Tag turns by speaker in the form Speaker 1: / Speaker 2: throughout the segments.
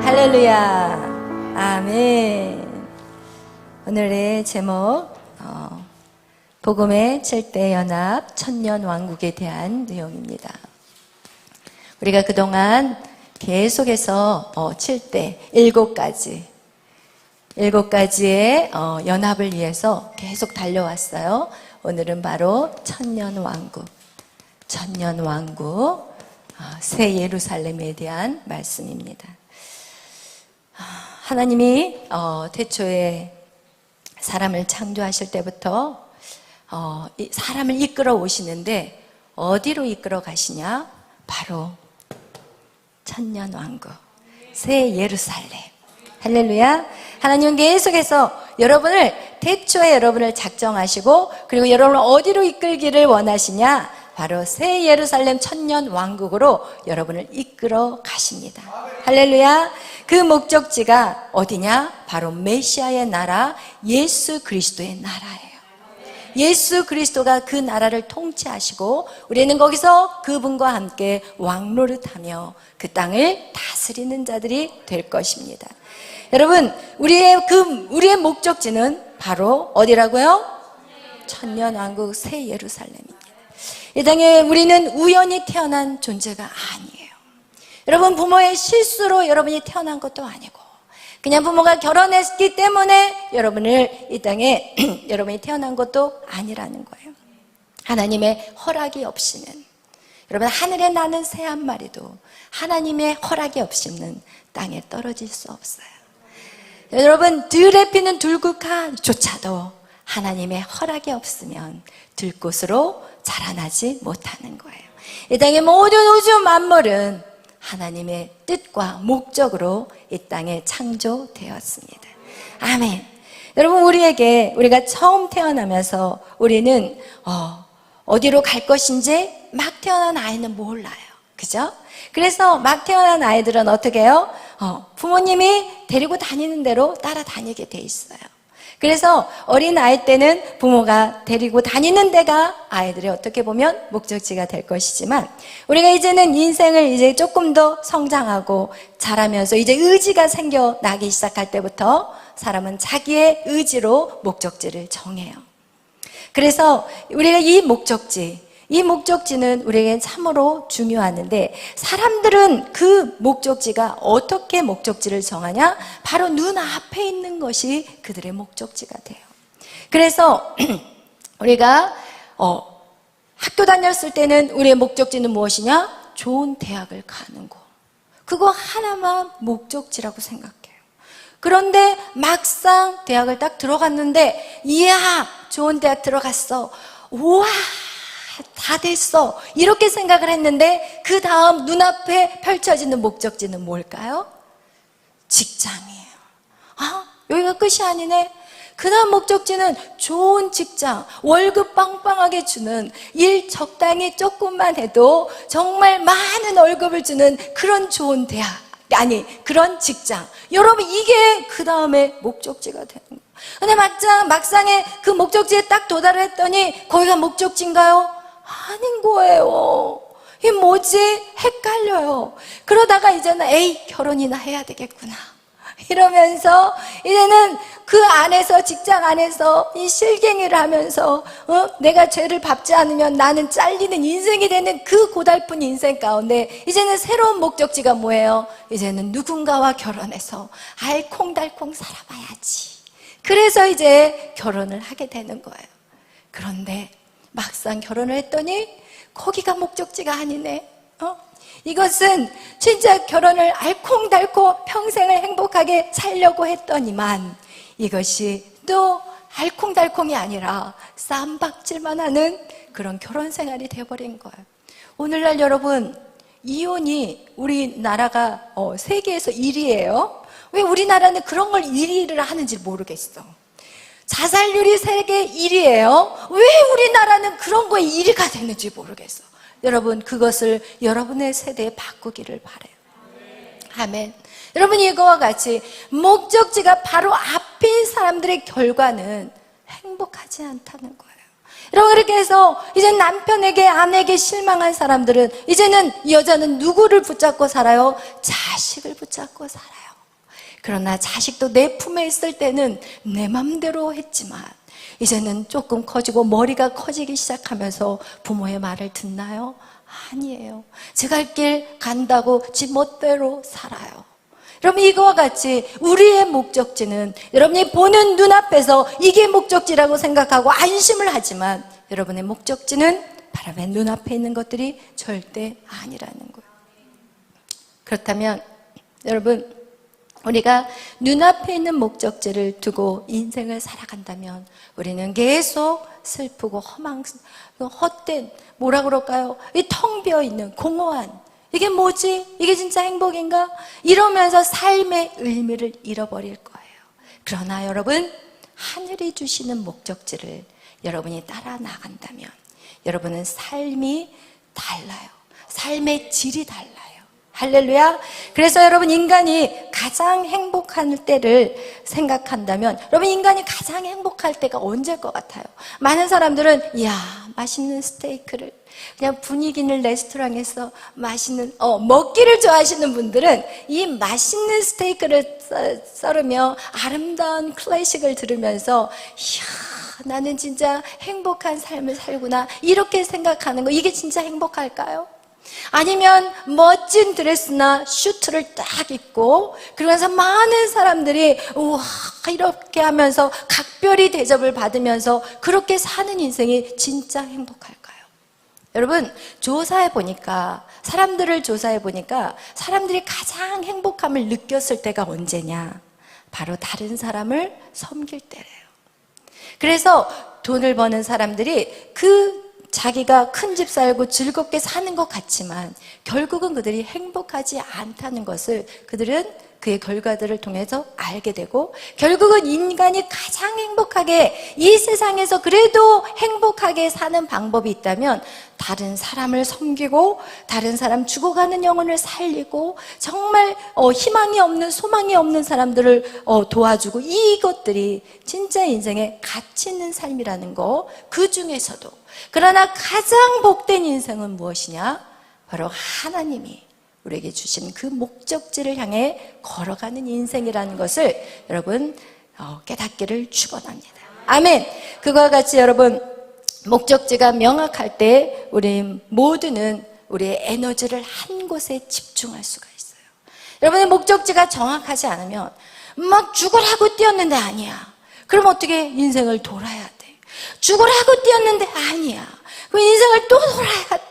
Speaker 1: 할렐루야. 아멘. 오늘의 제목 복음의 7대 연합 천년 왕국에 대한 내용입니다. 우리가 그동안 계속해서 7대 7가지의 연합을 위해서 계속 달려왔어요. 오늘은 바로 천년 왕국 새 예루살렘에 대한 말씀입니다. 하나님이 태초에 사람을 창조하실 때부터 사람을 이끌어 오시는데 어디로 이끌어 가시냐? 바로 천년 왕국, 새 예루살렘. 할렐루야. 하나님은 계속해서 태초에 여러분을 작정하시고, 그리고 여러분을 어디로 이끌기를 원하시냐? 바로 새 예루살렘 천년 왕국으로 여러분을 이끌어 가십니다. 할렐루야. 그 목적지가 어디냐? 바로 메시아의 나라, 예수 그리스도의 나라예요. 예수 그리스도가 그 나라를 통치하시고, 우리는 거기서 그분과 함께 왕노릇하며 그 땅을 다스리는 자들이 될 것입니다. 여러분, 우리의 목적지는 바로 어디라고요? 천년 왕국 새 예루살렘입니다. 이 땅에 우리는 우연히 태어난 존재가 아니에요. 여러분, 부모의 실수로 여러분이 태어난 것도 아니고, 그냥 부모가 결혼했기 때문에 여러분을 이 땅에 여러분이 태어난 것도 아니라는 거예요. 하나님의 허락이 없이는, 여러분, 하늘에 나는 새 한 마리도 하나님의 허락이 없이는 땅에 떨어질 수 없어요. 여러분, 들에 피는 들국화조차도 하나님의 허락이 없으면 들꽃으로 자라나지 못하는 거예요. 이 땅의 모든 우주 만물은 하나님의 뜻과 목적으로 이 땅에 창조되었습니다. 아멘. 여러분, 우리가 처음 태어나면서 우리는 어디로 갈 것인지 막 태어난 아이는 몰라요. 그죠? 그래서 막 태어난 아이들은 어떻게 해요? 부모님이 데리고 다니는 대로 따라다니게 돼 있어요. 그래서 어린 아이 때는 부모가 데리고 다니는 데가 아이들이 어떻게 보면 목적지가 될 것이지만, 우리가 이제는 인생을 이제 조금 더 성장하고 자라면서 이제 의지가 생겨나기 시작할 때부터 사람은 자기의 의지로 목적지를 정해요. 그래서 우리가 이 목적지는 우리에게 참으로 중요하는데, 사람들은 그 목적지가 어떻게 목적지를 정하냐? 바로 눈앞에 있는 것이 그들의 목적지가 돼요. 그래서 우리가 학교 다녔을 때는 우리의 목적지는 무엇이냐? 좋은 대학을 가는 거. 그거 하나만 목적지라고 생각해요. 그런데 막상 대학을 딱 들어갔는데, 이야, 좋은 대학 들어갔어. 우와, 다 됐어. 이렇게 생각을 했는데, 그 다음 눈앞에 펼쳐지는 목적지는 뭘까요? 직장이에요. 여기가 끝이 아니네. 그 다음 목적지는 좋은 직장, 월급 빵빵하게 주는, 일 적당히 조금만 해도 정말 많은 월급을 주는 그런 좋은 대학, 그런 직장. 여러분, 이게 그 다음에 목적지가 되는 거예요. 근데 막상에 그 목적지에 딱 도달을 했더니 거기가 목적지인가요? 아닌 거예요. 이게 뭐지? 헷갈려요. 그러다가 이제는 결혼이나 해야 되겠구나 이러면서 이제는 그 안에서, 직장 안에서 이 실갱이를 하면서 내가 죄를 밟지 않으면 나는 잘리는 인생이 되는 그 고달픈 인생 가운데 이제는 새로운 목적지가 뭐예요? 이제는 누군가와 결혼해서 알콩달콩 살아봐야지. 그래서 이제 결혼을 하게 되는 거예요. 그런데 막상 결혼을 했더니 거기가 목적지가 아니네. 이것은 진짜 결혼을 알콩달콩 평생을 행복하게 살려고 했더니만 이것이 또 알콩달콩이 아니라 쌈박질만 하는 그런 결혼 생활이 되어버린 거예요. 오늘날 여러분, 이혼이 우리나라가 세계에서 1위예요. 왜 우리나라는 그런 걸 1위를 하는지 모르겠어. 자살률이 세계 1위예요. 왜 우리나라는 그런 거에 1위가 되는지 모르겠어. 여러분, 그것을 여러분의 세대에 바꾸기를 바라요. 아멘. 여러분, 이거와 같이 목적지가 바로 앞인 사람들의 결과는 행복하지 않다는 거예요. 여러분, 그렇게 해서 이제 남편에게, 아내에게 실망한 사람들은 이제는 여자는 누구를 붙잡고 살아요? 자식을 붙잡고 살아요. 그러나 자식도 내 품에 있을 때는 내 맘대로 했지만 이제는 조금 커지고 머리가 커지기 시작하면서 부모의 말을 듣나요? 아니에요. 제 갈 길 간다고 지 멋대로 살아요. 여러분, 이거와 같이 우리의 목적지는 여러분이 보는 눈앞에서 이게 목적지라고 생각하고 안심을 하지만 여러분의 목적지는 바로 내 눈앞에 있는 것들이 절대 아니라는 거예요. 그렇다면 여러분, 우리가 눈앞에 있는 목적지를 두고 인생을 살아간다면 우리는 계속 슬프고 헛된, 뭐라 그럴까요? 이 텅 비어있는 공허한, 이게 뭐지? 이게 진짜 행복인가? 이러면서 삶의 의미를 잃어버릴 거예요. 그러나 여러분, 하늘이 주시는 목적지를 여러분이 따라 나간다면 여러분은 삶이 달라요. 삶의 질이 달라요. 할렐루야. 그래서 여러분, 인간이 가장 행복한 때를 생각한다면 여러분, 인간이 가장 행복할 때가 언제일 것 같아요? 많은 사람들은 이야, 맛있는 스테이크를 그냥 분위기 있는 레스토랑에서 맛있는 먹기를 좋아하시는 분들은 이 맛있는 스테이크를 썰으며 아름다운 클래식을 들으면서 이야, 나는 진짜 행복한 삶을 살구나, 이렇게 생각하는 거, 이게 진짜 행복할까요? 아니면 멋진 드레스나 슈트를 딱 입고 그러면서 많은 사람들이 우와 이렇게 하면서 각별히 대접을 받으면서 그렇게 사는 인생이 진짜 행복할까요? 여러분, 조사해 보니까, 사람들을 조사해 보니까 사람들이 가장 행복함을 느꼈을 때가 언제냐? 바로 다른 사람을 섬길 때래요. 그래서 돈을 버는 사람들이 자기가 큰 집 살고 즐겁게 사는 것 같지만 결국은 그들이 행복하지 않다는 것을 그들은 그의 결과들을 통해서 알게 되고, 결국은 인간이 가장 행복하게, 이 세상에서 그래도 행복하게 사는 방법이 있다면 다른 사람을 섬기고 다른 사람 죽어가는 영혼을 살리고 정말 희망이 없는, 소망이 없는 사람들을 도와주고, 이것들이 진짜 인생에 가치 있는 삶이라는 거. 그 중에서도 그러나 가장 복된 인생은 무엇이냐? 바로 하나님이 우리에게 주신 그 목적지를 향해 걸어가는 인생이라는 것을 여러분 깨닫기를 축원합니다. 아멘. 그와 같이 여러분, 목적지가 명확할 때 우리 모두는 우리의 에너지를 한 곳에 집중할 수가 있어요. 여러분의 목적지가 정확하지 않으면 막 죽으라고 뛰었는데 아니야. 그럼 어떻게 인생을 돌아야 돼? 죽으라고 뛰었는데 아니야. 그럼 인생을 또 돌아야 돼.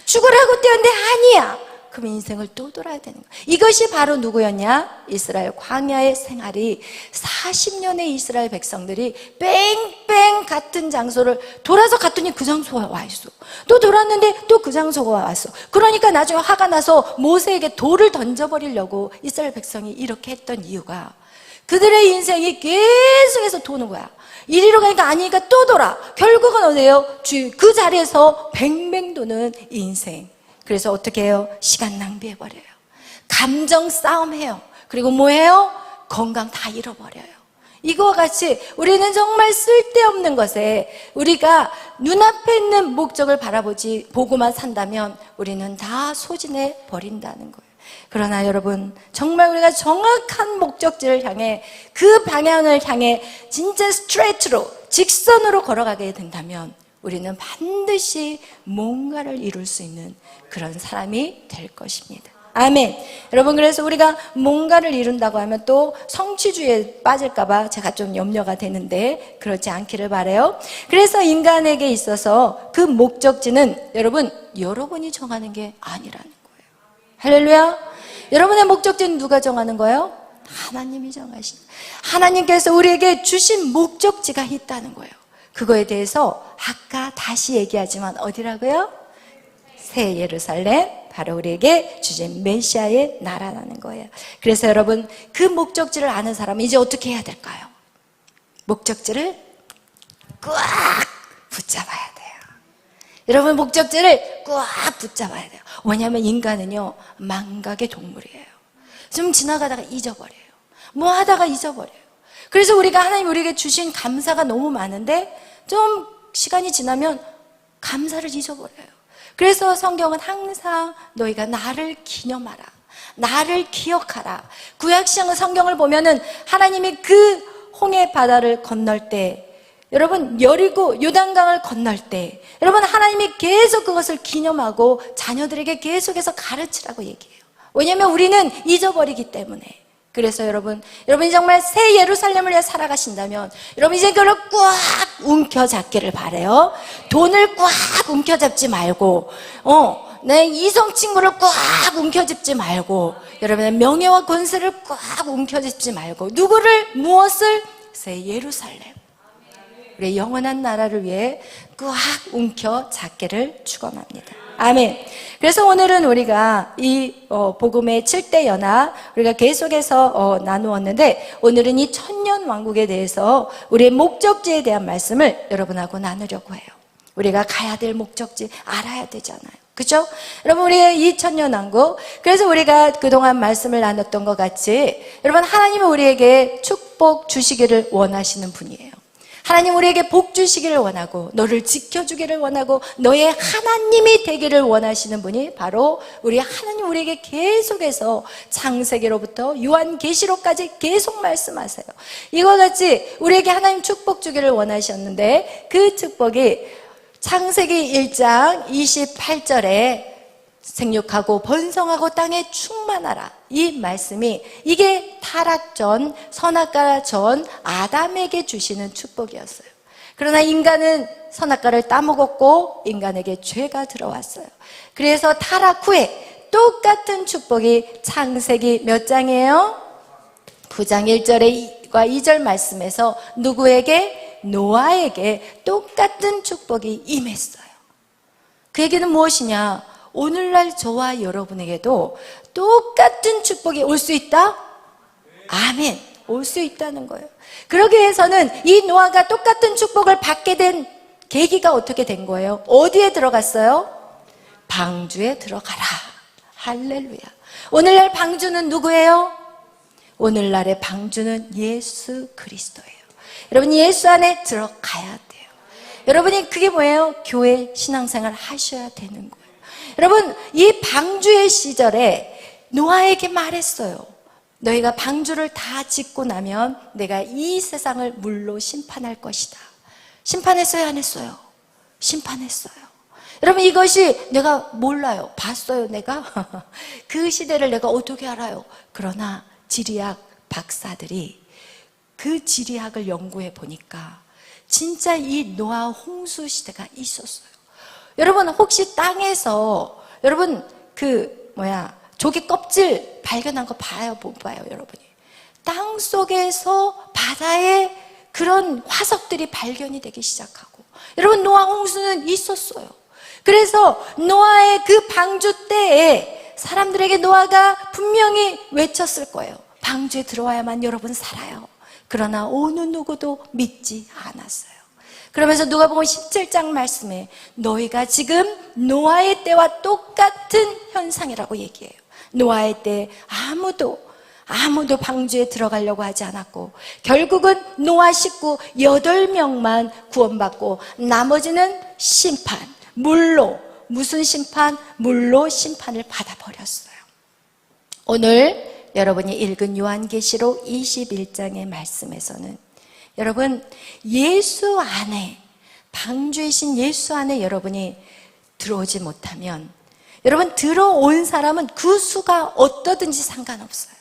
Speaker 1: 죽으라고 뛰었는데 아니야. 그럼 인생을 또 돌아야 되는 거야. 이것이 바로 누구였냐? 이스라엘 광야의 생활이 40년의 이스라엘 백성들이 뺑뺑 같은 장소를 돌아서 갔더니 그 장소가 와 있어. 또 돌았는데 또 그 장소가 왔어. 그러니까 나중에 화가 나서 모세에게 돌을 던져버리려고 이스라엘 백성이 이렇게 했던 이유가, 그들의 인생이 계속해서 도는 거야. 이리로 가니까 아니니까 또 돌아. 결국은 어디예요? 그 자리에서 뱅뱅 도는 인생. 그래서 어떻게 해요? 시간 낭비해버려요. 감정 싸움해요. 그리고 뭐해요? 건강 다 잃어버려요. 이거와 같이 우리는 정말 쓸데없는 것에, 우리가 눈앞에 있는 목적을 보고만 산다면 우리는 다 소진해 버린다는 거예요. 그러나 여러분, 정말 우리가 정확한 목적지를 향해, 그 방향을 향해 진짜 스트레이트로, 직선으로 걸어가게 된다면 우리는 반드시 뭔가를 이룰 수 있는 그런 사람이 될 것입니다. 아멘. 여러분, 그래서 우리가 뭔가를 이룬다고 하면 또 성취주의에 빠질까봐 제가 좀 염려가 되는데 그렇지 않기를 바라요. 그래서 인간에게 있어서 그 목적지는 여러분이 정하는 게 아니라는 거예요. 할렐루야. 여러분의 목적지는 누가 정하는 거예요? 하나님이 정하신. 하나님께서 우리에게 주신 목적지가 있다는 거예요. 그거에 대해서 아까 다시 얘기하지만 어디라고요? 새 예루살렘, 바로 우리에게 주신 메시아의 나라라는 거예요. 그래서 여러분, 그 목적지를 아는 사람은 이제 어떻게 해야 될까요? 목적지를 꽉 붙잡아야 돼요. 여러분, 목적지를 꽉 붙잡아야 돼요. 왜냐하면 인간은요, 망각의 동물이에요. 좀 지나가다가 잊어버려요. 뭐 하다가 잊어버려요. 그래서 하나님 우리에게 주신 감사가 너무 많은데 좀 시간이 지나면 감사를 잊어버려요. 그래서 성경은 항상 너희가 나를 기념하라, 나를 기억하라. 구약시장 성경을 보면은 하나님이 그 홍해 바다를 건널 때, 여러분 여리고 요단강을 건널 때, 여러분 하나님이 계속 그것을 기념하고 자녀들에게 계속해서 가르치라고 얘기해요. 왜냐하면 우리는 잊어버리기 때문에. 그래서 여러분이 정말 새 예루살렘을 위해 살아가신다면 여러분 이제 그걸 꽉 움켜잡기를 바라요. 돈을 꽉 움켜잡지 말고 내 이성 친구를 꽉 움켜잡지 말고, 여러분의 명예와 권세를 꽉 움켜잡지 말고, 누구를, 무엇을? 새 예루살렘, 우리의 영원한 나라를 위해 꽉 움켜잡기를 축원합니다. 아멘. 그래서 오늘은 우리가 이 복음의 7대 연합 우리가 계속해서 나누었는데, 오늘은 이 천년 왕국에 대해서 우리의 목적지에 대한 말씀을 여러분하고 나누려고 해요. 우리가 가야 될 목적지 알아야 되잖아요. 그죠? 여러분 우리의 이 천년 왕국, 그래서 우리가 그동안 말씀을 나눴던 것 같이 여러분 하나님은 우리에게 축복 주시기를 원하시는 분이에요. 하나님 우리에게 복 주시기를 원하고 너를 지켜주기를 원하고 너의 하나님이 되기를 원하시는 분이 바로 우리 하나님, 우리에게 계속해서 창세기로부터 요한계시록까지 계속 말씀하세요. 이와 같이 우리에게 하나님 축복 주기를 원하셨는데, 그 축복이 창세기 1장 28절에 생육하고 번성하고 땅에 충만하라, 이 말씀이 이게 타락 전, 선악과 전 아담에게 주시는 축복이었어요. 그러나 인간은 선악과를 따먹었고 인간에게 죄가 들어왔어요. 그래서 타락 후에 똑같은 축복이 창세기 몇 장이에요? 9장 1절과 2절 말씀에서 누구에게? 노아에게 똑같은 축복이 임했어요. 그 얘기는 무엇이냐? 오늘날 저와 여러분에게도 똑같은 축복이 올 수 있다? 아멘. 올 수 있다는 거예요. 그러기 위해서는 이 노아가 똑같은 축복을 받게 된 계기가 어떻게 된 거예요? 어디에 들어갔어요? 방주에 들어가라. 할렐루야. 오늘날 방주는 누구예요? 오늘날의 방주는 예수 그리스도예요. 여러분 예수 안에 들어가야 돼요. 여러분이 그게 뭐예요? 교회 신앙생활 하셔야 되는 거예요. 여러분 이 방주의 시절에 노아에게 말했어요. 너희가 방주를 다 짓고 나면 내가 이 세상을 물로 심판할 것이다. 심판했어요, 안 했어요? 심판했어요. 여러분 이것이 내가 몰라요. 봤어요 내가? 그 시대를 내가 어떻게 알아요? 그러나 지리학 박사들이 그 지리학을 연구해 보니까 진짜 이 노아 홍수 시대가 있었어요. 여러분 혹시 땅에서 여러분 조개 껍질 발견한 거 봐요, 못 봐요? 여러분이 땅 속에서 바다에 그런 화석들이 발견이 되기 시작하고, 여러분 노아 홍수는 있었어요. 그래서 노아의 그 방주 때에 사람들에게 노아가 분명히 외쳤을 거예요. 방주에 들어와야만 여러분 살아요. 그러나 어느 누구도 믿지 않았어요. 그러면서 누가복음 17장 말씀에 너희가 지금 노아의 때와 똑같은 현상이라고 얘기해요. 노아의 때 아무도 방주에 들어가려고 하지 않았고, 결국은 노아 식구 8명만 구원받고 나머지는 심판, 물로, 무슨 심판? 물로 심판을 받아버렸어요. 오늘 여러분이 읽은 요한계시록 21장의 말씀에서는 여러분 예수 안에, 방주이신 예수 안에 여러분이 들어오지 못하면, 여러분 들어온 사람은 그 수가 어떠든지 상관없어요.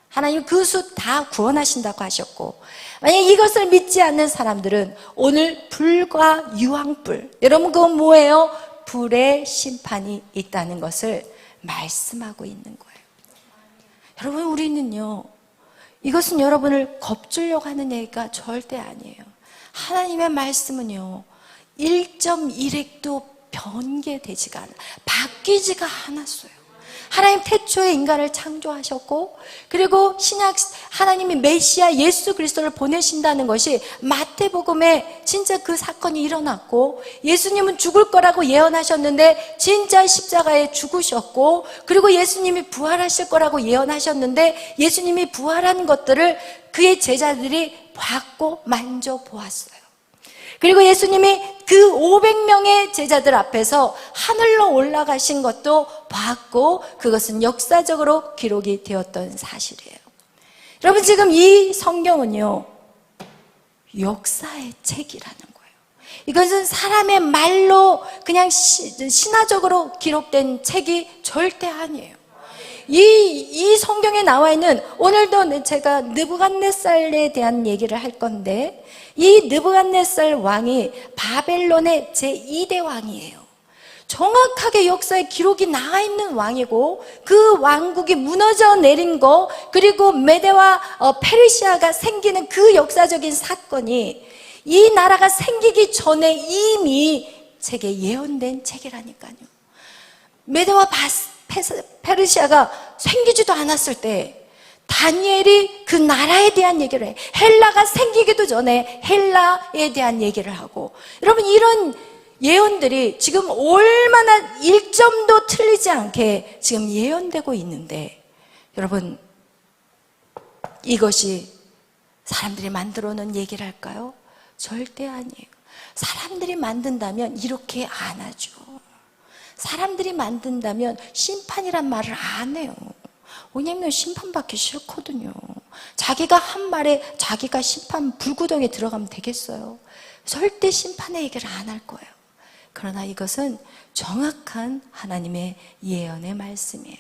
Speaker 1: 하나님 그 수 다 구원하신다고 하셨고, 만약 이것을 믿지 않는 사람들은 오늘 불과 유황불, 여러분 그건 뭐예요? 불의 심판이 있다는 것을 말씀하고 있는 거예요. 여러분 우리는요, 이것은 여러분을 겁주려고 하는 얘기가 절대 아니에요. 하나님의 말씀은요 1.1핵도 변개되지가 않아요. 바뀌지가 않았어요. 하나님 태초에 인간을 창조하셨고, 그리고 신약 하나님이 메시아 예수 그리스도를 보내신다는 것이 마태복음에 진짜 그 사건이 일어났고, 예수님은 죽을 거라고 예언하셨는데 진짜 십자가에 죽으셨고, 그리고 예수님이 부활하실 거라고 예언하셨는데 예수님이 부활한 것들을 그의 제자들이 봤고 만져보았어요. 그리고 예수님이 그 500명의 제자들 앞에서 하늘로 올라가신 것도 봤고 그것은 역사적으로 기록이 되었던 사실이에요. 여러분, 지금 이 성경은요, 역사의 책이라는 거예요. 이것은 사람의 말로 그냥 신화적으로 기록된 책이 절대 아니에요. 이 성경에 나와 있는, 오늘도 제가 느부갓네살에 대한 얘기를 할 건데, 이 느부갓네살 왕이 바벨론의 제2대 왕이에요. 정확하게 역사에 기록이 나와 있는 왕이고, 그 왕국이 무너져 내린 거, 그리고 메대와 페르시아가 생기는 그 역사적인 사건이 이 나라가 생기기 전에 이미 책에 예언된 책이라니까요. 메대와 페르시아가 생기지도 않았을 때 다니엘이 그 나라에 대한 얘기를 해. 헬라가 생기기도 전에 헬라에 대한 얘기를 하고, 여러분, 이런 예언들이 지금 얼마나 일점도 틀리지 않게 지금 예언되고 있는데, 여러분, 이것이 사람들이 만들어 놓은 얘기를 할까요? 절대 아니에요. 사람들이 만든다면 이렇게 안 하죠. 사람들이 만든다면 심판이란 말을 안 해요. 왜냐면 심판받기 싫거든요. 자기가 한 말에 자기가 심판 불구덩이에 들어가면 되겠어요? 절대 심판의 얘기를 안 할 거예요. 그러나 이것은 정확한 하나님의 예언의 말씀이에요.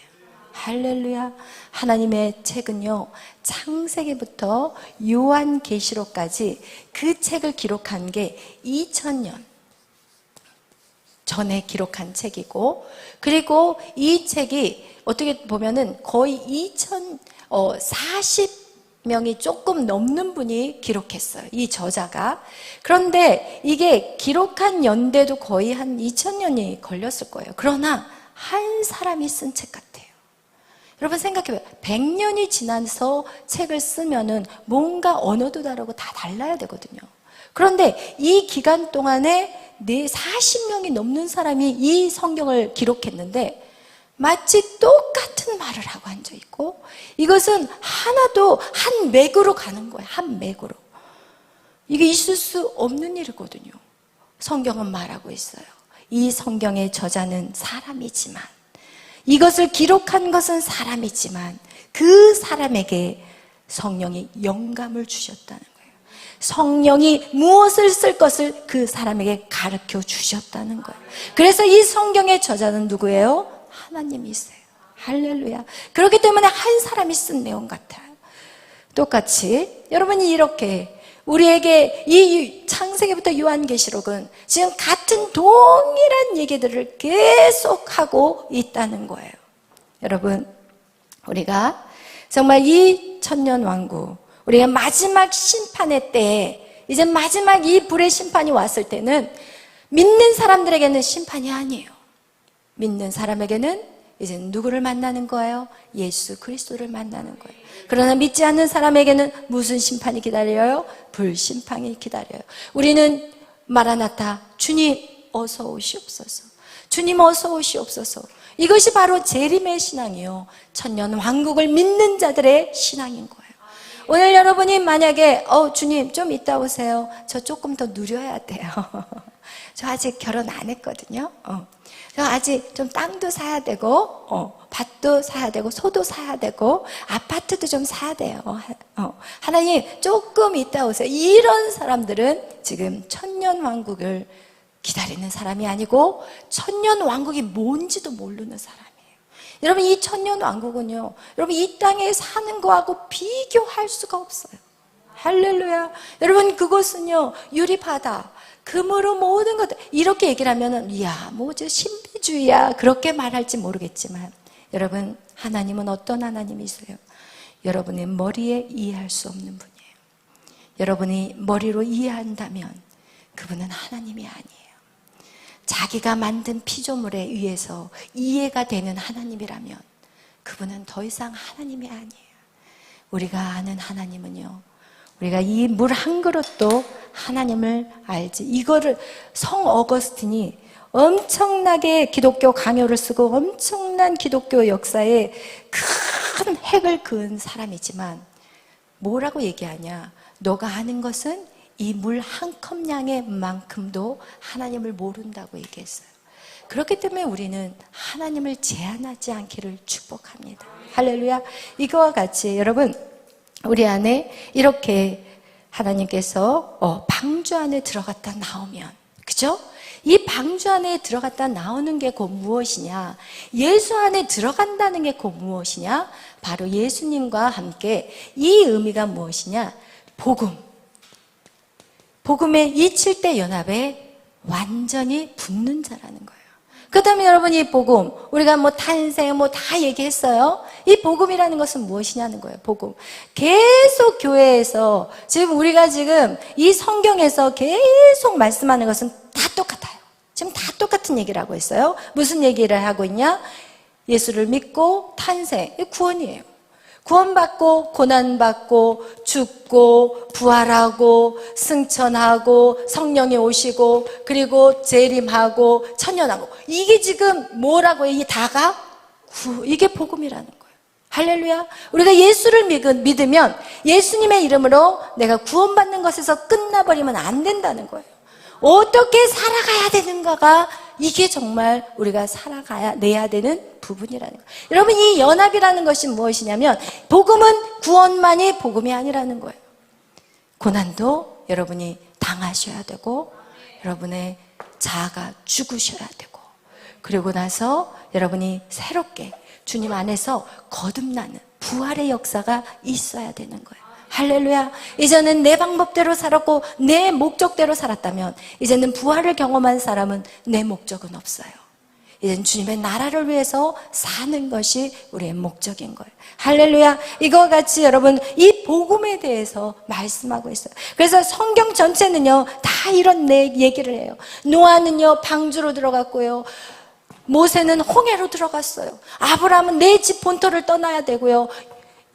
Speaker 1: 할렐루야. 하나님의 책은요, 창세기부터 요한계시록까지 그 책을 기록한 게 2000년 전에 기록한 책이고, 그리고 이 책이 어떻게 보면은 거의 40명이 조금 넘는 분이 기록했어요, 이 저자가. 그런데 이게 기록한 연대도 거의 한 2000년이 걸렸을 거예요. 그러나 한 사람이 쓴 책 같아요. 여러분 생각해봐요. 100년이 지나서 책을 쓰면은 뭔가 언어도 다르고 다 달라야 되거든요. 그런데 이 기간 동안에 40명이 넘는 사람이 이 성경을 기록했는데 마치 똑같은 말을 하고 앉아있고, 이것은 하나도 한 맥으로 가는 거예요. 한 맥으로. 이게 있을 수 없는 일이거든요. 성경은 말하고 있어요. 이 성경의 저자는 사람이지만, 이것을 기록한 것은 사람이지만 그 사람에게 성령이 영감을 주셨다는 거예요. 성령이 무엇을 쓸 것을 그 사람에게 가르쳐 주셨다는 거예요. 그래서 이 성경의 저자는 누구예요? 하나님이세요. 할렐루야. 그렇기 때문에 한 사람이 쓴 내용 같아요. 똑같이 여러분이 이렇게 우리에게 이 창세기부터 요한계시록은 지금 같은 동일한 얘기들을 계속하고 있다는 거예요. 여러분, 우리가 정말 이 천년왕국, 우리가 마지막 심판의 때에, 이제 마지막 이 불의 심판이 왔을 때는 믿는 사람들에게는 심판이 아니에요. 믿는 사람에게는 이제 누구를 만나는 거예요? 예수 그리스도를 만나는 거예요. 그러나 믿지 않는 사람에게는 무슨 심판이 기다려요? 불심판이 기다려요. 우리는 마라나타, 주님 어서 오시옵소서, 주님 어서 오시옵소서. 이것이 바로 재림의 신앙이요, 천년 왕국을 믿는 자들의 신앙인 거예요. 오늘 여러분이 만약에 주님 좀 이따 오세요, 저 조금 더 누려야 돼요. 저 아직 결혼 안 했거든요. 저 아직 좀 땅도 사야 되고, 밭도 사야 되고, 소도 사야 되고, 아파트도 좀 사야 돼요. 하나님 조금 이따 오세요. 이런 사람들은 지금 천년왕국을 기다리는 사람이 아니고 천년왕국이 뭔지도 모르는 사람이에요. 여러분, 이 천년왕국은요, 여러분 이 땅에 사는 거하고 비교할 수가 없어요. 할렐루야. 여러분, 그곳은요 유리바다, 금으로 모든 것들, 이렇게 얘기를 하면은 이야 뭐지 신비주의야 그렇게 말할지 모르겠지만, 여러분 하나님은 어떤 하나님이세요? 여러분의 머리에 이해할 수 없는 분이에요. 여러분이 머리로 이해한다면 그분은 하나님이 아니에요. 자기가 만든 피조물에 의해서 이해가 되는 하나님이라면 그분은 더 이상 하나님이 아니에요. 우리가 아는 하나님은요, 우리가 이 물 한 그릇도 하나님을 알지. 이거를 성 어거스틴이 엄청나게 기독교 강요를 쓰고 엄청난 기독교 역사에 큰 핵을 그은 사람이지만 뭐라고 얘기하냐? 너가 아는 것은 이 물 한 컵량의 만큼도 하나님을 모른다고 얘기했어요. 그렇기 때문에 우리는 하나님을 제한하지 않기를 축복합니다. 할렐루야. 이거와 같이 여러분, 우리 안에 이렇게 하나님께서 방주 안에 들어갔다 나오면, 그죠? 이 방주 안에 들어갔다 나오는 게 곧 무엇이냐? 예수 안에 들어간다는 게 곧 무엇이냐? 바로 예수님과 함께 이 의미가 무엇이냐? 복음의 이 7대 연합에 완전히 붙는 자라는 거예요. 그 다음에 여러분, 이 복음, 우리가 뭐 탄생 다 얘기했어요. 이 복음이라는 것은 무엇이냐는 거예요. 복음. 계속 교회에서 우리가 지금 이 성경에서 계속 말씀하는 것은 다 똑같아요. 지금 다 똑같은 얘기를 하고 있어요. 무슨 얘기를 하고 있냐? 예수를 믿고 탄생, 구원이에요. 구원받고 고난받고 죽고 부활하고 승천하고 성령이 오시고 그리고 재림하고 천년하고, 이게 지금 뭐라고 해요? 이게 다가 이게 복음이라는 거예요. 할렐루야. 우리가 예수를 믿으면 예수님의 이름으로 내가 구원받는 것에서 끝나버리면 안 된다는 거예요. 어떻게 살아가야 되는가가, 이게 정말 우리가 내야 되는 부분이라는 거예요. 여러분, 이 연합이라는 것이 무엇이냐면, 복음은 구원만이 복음이 아니라는 거예요. 고난도 여러분이 당하셔야 되고, 여러분의 자아가 죽으셔야 되고, 그리고 나서 여러분이 새롭게 주님 안에서 거듭나는 부활의 역사가 있어야 되는 거예요. 할렐루야. 이제는 내 방법대로 살았고 내 목적대로 살았다면, 이제는 부활을 경험한 사람은 내 목적은 없어요. 이제는 주님의 나라를 위해서 사는 것이 우리의 목적인 거예요. 할렐루야. 이거와 같이 여러분, 이 복음에 대해서 말씀하고 있어요. 그래서 성경 전체는요 다 이런 얘기를 해요. 노아는요 방주로 들어갔고요, 모세는 홍해로 들어갔어요. 아브라함은 내 집 본토를 떠나야 되고요,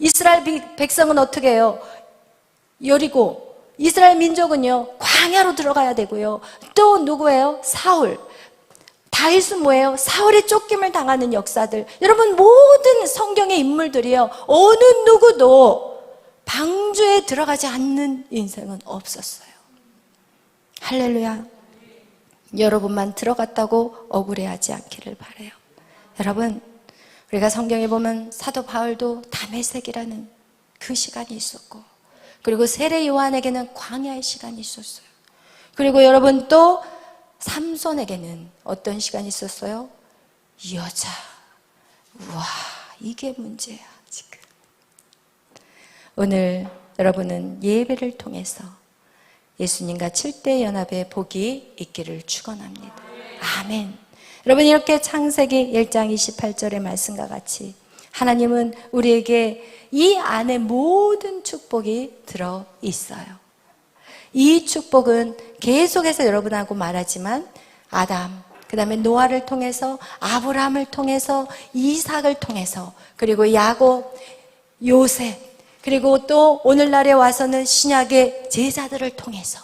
Speaker 1: 이스라엘 백성은 어떻게 해요? 여리고, 이스라엘 민족은요 광야로 들어가야 되고요, 또 누구예요? 사울. 다윗은 뭐예요? 사울의 쫓김을 당하는 역사들. 여러분, 모든 성경의 인물들이요 어느 누구도 방주에 들어가지 않는 인생은 없었어요. 할렐루야. 여러분만 들어갔다고 억울해하지 않기를 바라요. 여러분, 우리가 성경에 보면 사도 바울도 다메섹이라는 그 시간이 있었고, 그리고 세례 요한에게는 광야의 시간이 있었어요. 그리고 여러분, 또 삼손에게는 어떤 시간이 있었어요? 여자. 우와, 이게 문제야 지금. 오늘 여러분은 예배를 통해서 예수님과 7대 연합의 복이 있기를 축원합니다. 아멘. 여러분, 이렇게 창세기 1장 28절의 말씀과 같이 하나님은 우리에게 이 안에 모든 축복이 들어 있어요. 이 축복은 계속해서 여러분하고 말하지만, 아담, 그 다음에 노아를 통해서, 아브라함을 통해서, 이삭을 통해서, 그리고 야곱, 요셉, 그리고 또 오늘날에 와서는 신약의 제자들을 통해서,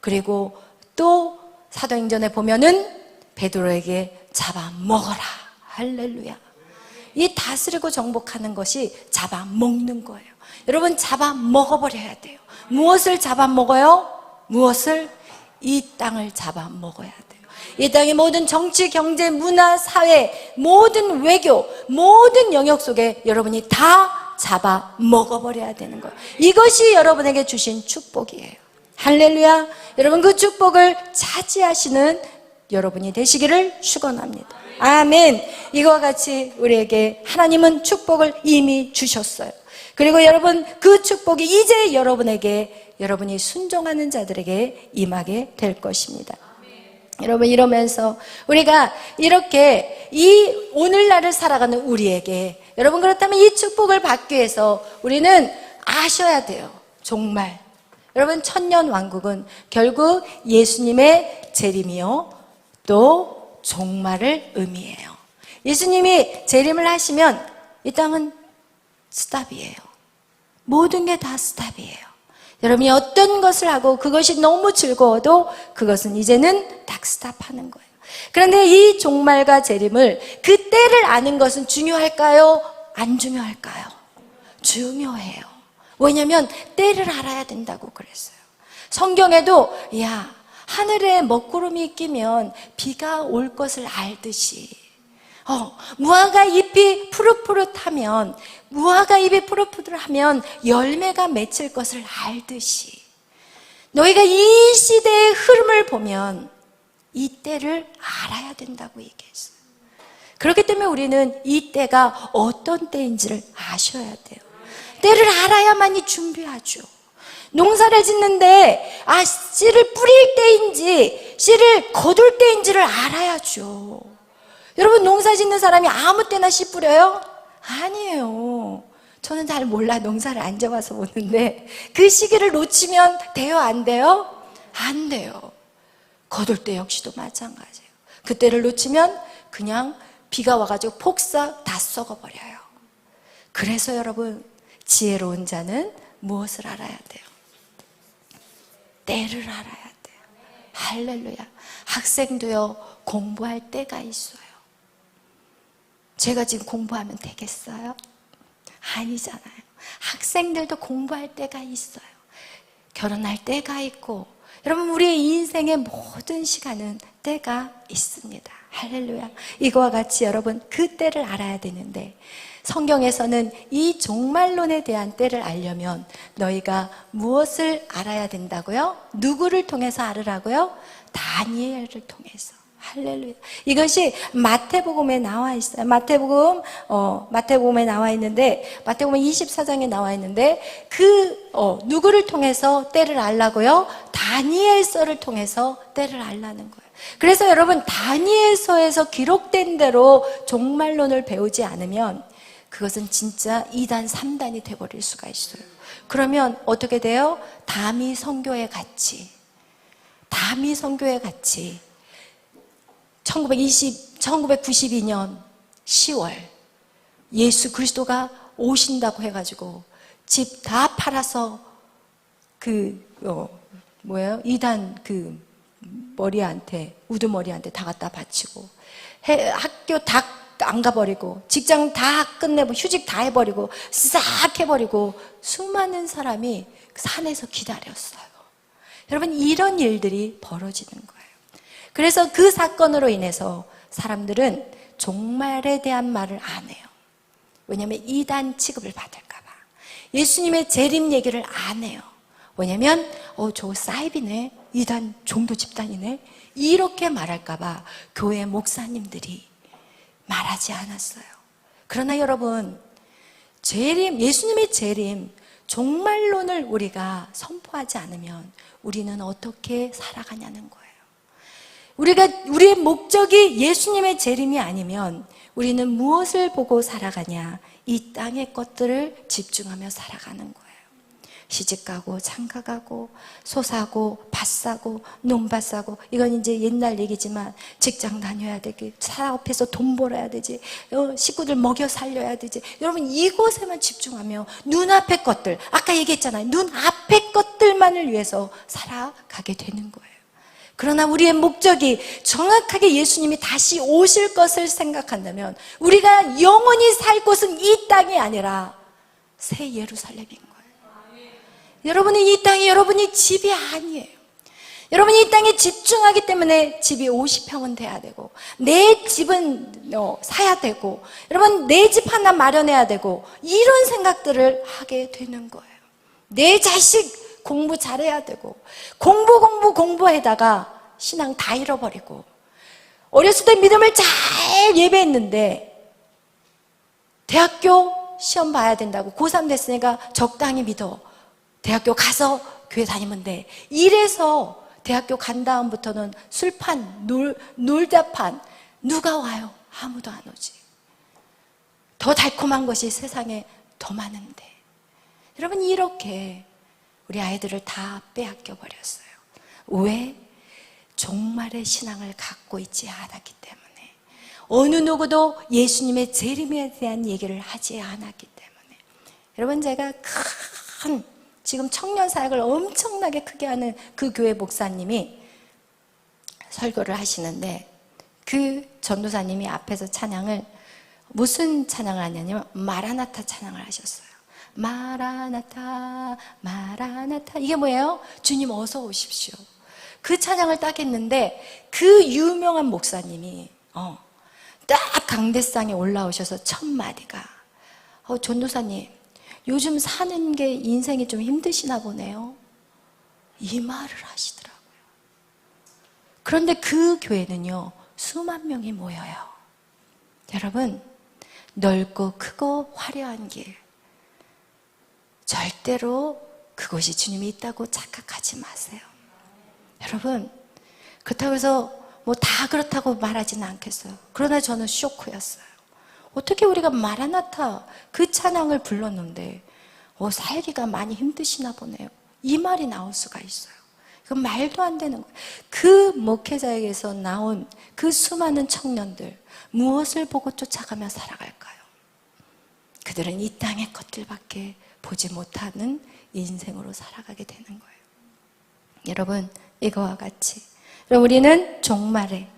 Speaker 1: 그리고 또 사도행전에 보면은 베드로에게 잡아먹어라. 할렐루야. 이 다스리고 정복하는 것이 잡아먹는 거예요. 여러분, 잡아먹어버려야 돼요. 무엇을 잡아먹어요? 무엇을? 이 땅을 잡아먹어야 돼요. 이 땅의 모든 정치, 경제, 문화, 사회, 모든 외교, 모든 영역 속에 여러분이 다 잡아먹어버려야 되는 거예요. 이것이 여러분에게 주신 축복이에요. 할렐루야. 여러분, 그 축복을 차지하시는 여러분이 되시기를 축원합니다. 아멘. 이거와 같이 우리에게 하나님은 축복을 이미 주셨어요. 그리고 여러분, 그 축복이 이제 여러분이 순종하는 자들에게 임하게 될 것입니다. 여러분, 이러면서 우리가 이렇게 이 오늘날을 살아가는 우리에게, 여러분, 그렇다면 이 축복을 받기 위해서 우리는 아셔야 돼요. 정말 여러분, 천년 왕국은 결국 예수님의 재림이요 또 종말을 의미해요. 예수님이 재림을 하시면 이 땅은 스탑이에요. 모든 게 다 스탑이에요. 여러분이 어떤 것을 하고 그것이 너무 즐거워도 그것은 이제는 딱 스탑하는 거예요. 그런데 이 종말과 재림을, 그 때를 아는 것은 중요할까요? 안 중요할까요? 중요해요. 왜냐하면 때를 알아야 된다고 그랬어요. 성경에도 야, 하늘에 먹구름이 끼면 비가 올 것을 알듯이 무화과 잎이 푸릇푸릇하면 열매가 맺힐 것을 알듯이 너희가 이 시대의 흐름을 보면 이 때를 알아야 된다고 얘기했어요. 그렇기 때문에 우리는 이 때가 어떤 때인지를 아셔야 돼요. 때를 알아야만이 준비하죠. 농사를 짓는데 씨를 뿌릴 때인지 씨를 거둘 때인지를 알아야죠. 여러분, 농사 짓는 사람이 아무 때나 씨 뿌려요? 아니에요. 저는 잘 몰라, 농사를 안 져봐서 보는데 그 시기를 놓치면 돼요, 안 돼요? 안 돼요. 거둘 때 역시도 마찬가지예요. 그때를 놓치면 그냥 비가 와가지고 폭삭 다 썩어버려요. 그래서 여러분, 지혜로운 자는 무엇을 알아야 돼요? 때를 알아야 돼요. 할렐루야. 학생도요, 공부할 때가 있어요. 제가 지금 공부하면 되겠어요? 아니잖아요. 학생들도 공부할 때가 있어요. 결혼할 때가 있고, 여러분, 우리의 인생의 모든 시간은 때가 있습니다. 할렐루야. 이거와 같이 여러분, 그 때를 알아야 되는데, 성경에서는 이 종말론에 대한 때를 알려면 너희가 무엇을 알아야 된다고요? 누구를 통해서 알으라고요? 다니엘을 통해서. 할렐루야. 이것이 마태복음에 나와 있어요. 마태복음에 나와 있는데, 마태복음 24장에 나와 있는데, 누구를 통해서 때를 알라고요? 다니엘서를 통해서 때를 알라는 거예요. 그래서 여러분, 다니엘서에서 기록된 대로 종말론을 배우지 않으면 그것은 진짜 2단, 3단이 돼버릴 수가 있어요. 그러면 어떻게 돼요? 다미 선교회 같이 1992년 10월 예수 그리스도가 오신다고 해가지고 집 다 팔아서 이단 우두머리한테 다 갖다 바치고 학교 다 안 가버리고 직장 다 끝내고 휴직 다 해버리고 싹 해버리고 수많은 사람이 산에서 기다렸어요. 여러분, 이런 일들이 벌어지는 거예요. 그래서 그 사건으로 인해서 사람들은 종말에 대한 말을 안 해요. 왜냐하면 이단 취급을 받을까 봐. 예수님의 재림 얘기를 안 해요. 왜냐하면 저 사이비네, 이단 종도 집단이네, 이렇게 말할까 봐 교회 목사님들이 말하지 않았어요. 그러나 여러분, 예수님의 재림, 종말론을 우리가 선포하지 않으면 우리는 어떻게 살아가냐는 거예요. 우리의 목적이 예수님의 재림이 아니면 우리는 무엇을 보고 살아가냐? 이 땅의 것들을 집중하며 살아가는 거예요. 시집가고 장가가고 소 사고 밭 사고 논밭 사고, 이건 이제 옛날 얘기지만 직장 다녀야 되고 사업해서 돈 벌어야 되지, 식구들 먹여 살려야 되지. 여러분, 이곳에만 집중하며 눈앞의 것들, 아까 얘기했잖아요. 눈앞의 것들만을 위해서 살아가게 되는 거예요. 그러나 우리의 목적이 정확하게 예수님이 다시 오실 것을 생각한다면 우리가 영원히 살 곳은 이 땅이 아니라 새 예루살렘인 거예요. 여러분이 이 땅이 여러분이 집이 아니에요. 여러분이 이 땅에 집중하기 때문에 집이 50평은 돼야 되고, 내 집은 사야 되고, 여러분 내 집 하나 마련해야 되고, 이런 생각들을 하게 되는 거예요. 내 자식 공부 잘해야 되고, 공부에다가 신앙 다 잃어버리고, 어렸을 때 믿음을 잘 예배했는데 대학교 시험 봐야 된다고 고3 됐으니까 적당히 믿어, 대학교 가서 교회 다니면 돼, 이래서 대학교 간 다음부터는 술판, 놀자판, 누가 와요? 아무도 안 오지. 더 달콤한 것이 세상에 더 많은데, 여러분 이렇게 우리 아이들을 다 빼앗겨 버렸어요. 왜? 종말의 신앙을 갖고 있지 않았기 때문에, 어느 누구도 예수님의 재림에 대한 얘기를 하지 않았기 때문에. 여러분, 제가 지금 청년 사역을 엄청나게 크게 하는 그 교회 목사님이 설교를 하시는데, 그 전도사님이 앞에서 찬양을, 무슨 찬양을 하냐면 마라나타 찬양을 하셨어요. 마라나타 마라나타. 이게 뭐예요? 주님 어서 오십시오. 그 찬양을 딱 했는데 그 유명한 목사님이 딱 강대상에 올라오셔서 첫 마디가 전도사님 요즘 사는 게 인생이 좀 힘드시나 보네요. 이 말을 하시더라고요. 그런데 그 교회는요 수만 명이 모여요. 여러분, 넓고 크고 화려한 길, 절대로 그곳이 주님이 있다고 착각하지 마세요. 여러분, 그렇다고 해서 뭐 다 그렇다고 말하지는 않겠어요. 그러나 저는 쇼크였어요. 어떻게 우리가 마라나타 그 찬양을 불렀는데 살기가 많이 힘드시나 보네요. 이 말이 나올 수가 있어요. 이건 말도 안 되는 거예요. 그 목회자에게서 나온 그 수많은 청년들, 무엇을 보고 쫓아가며 살아갈까요? 그들은 이 땅의 것들밖에 보지 못하는 인생으로 살아가게 되는 거예요. 여러분, 이거와 같이 우리는 종말의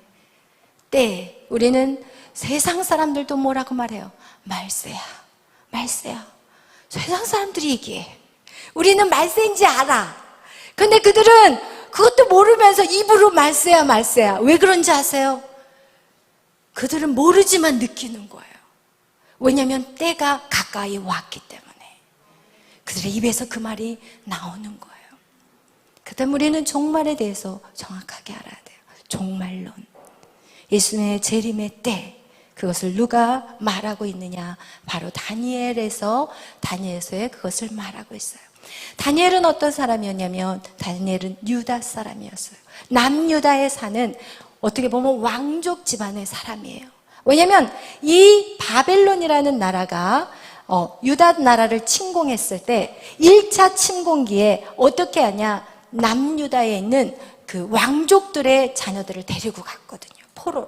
Speaker 1: 때, 우리는 세상 사람들도 뭐라고 말해요? 말세야, 말세야. 세상 사람들이 얘기해. 우리는 말세인지 알아. 근데 그들은 그것도 모르면서 입으로 말세야, 말세야. 왜 그런지 아세요? 그들은 모르지만 느끼는 거예요. 왜냐하면 때가 가까이 왔기 때문에 그들의 입에서 그 말이 나오는 거예요. 그다음 우리는 종말에 대해서 정확하게 알아야 돼요. 종말론, 예수님의 재림의 때, 그것을 누가 말하고 있느냐? 바로 다니엘에서의 그것을 말하고 있어요. 다니엘은 어떤 사람이었냐면 다니엘은 유다 사람이었어요. 남유다에 사는 어떻게 보면 왕족 집안의 사람이에요. 왜냐하면 이 바벨론이라는 나라가 유다 나라를 침공했을 때 1차 침공기에 어떻게 하냐? 남유다에 있는 그 왕족들의 자녀들을 데리고 갔거든요. 포로로.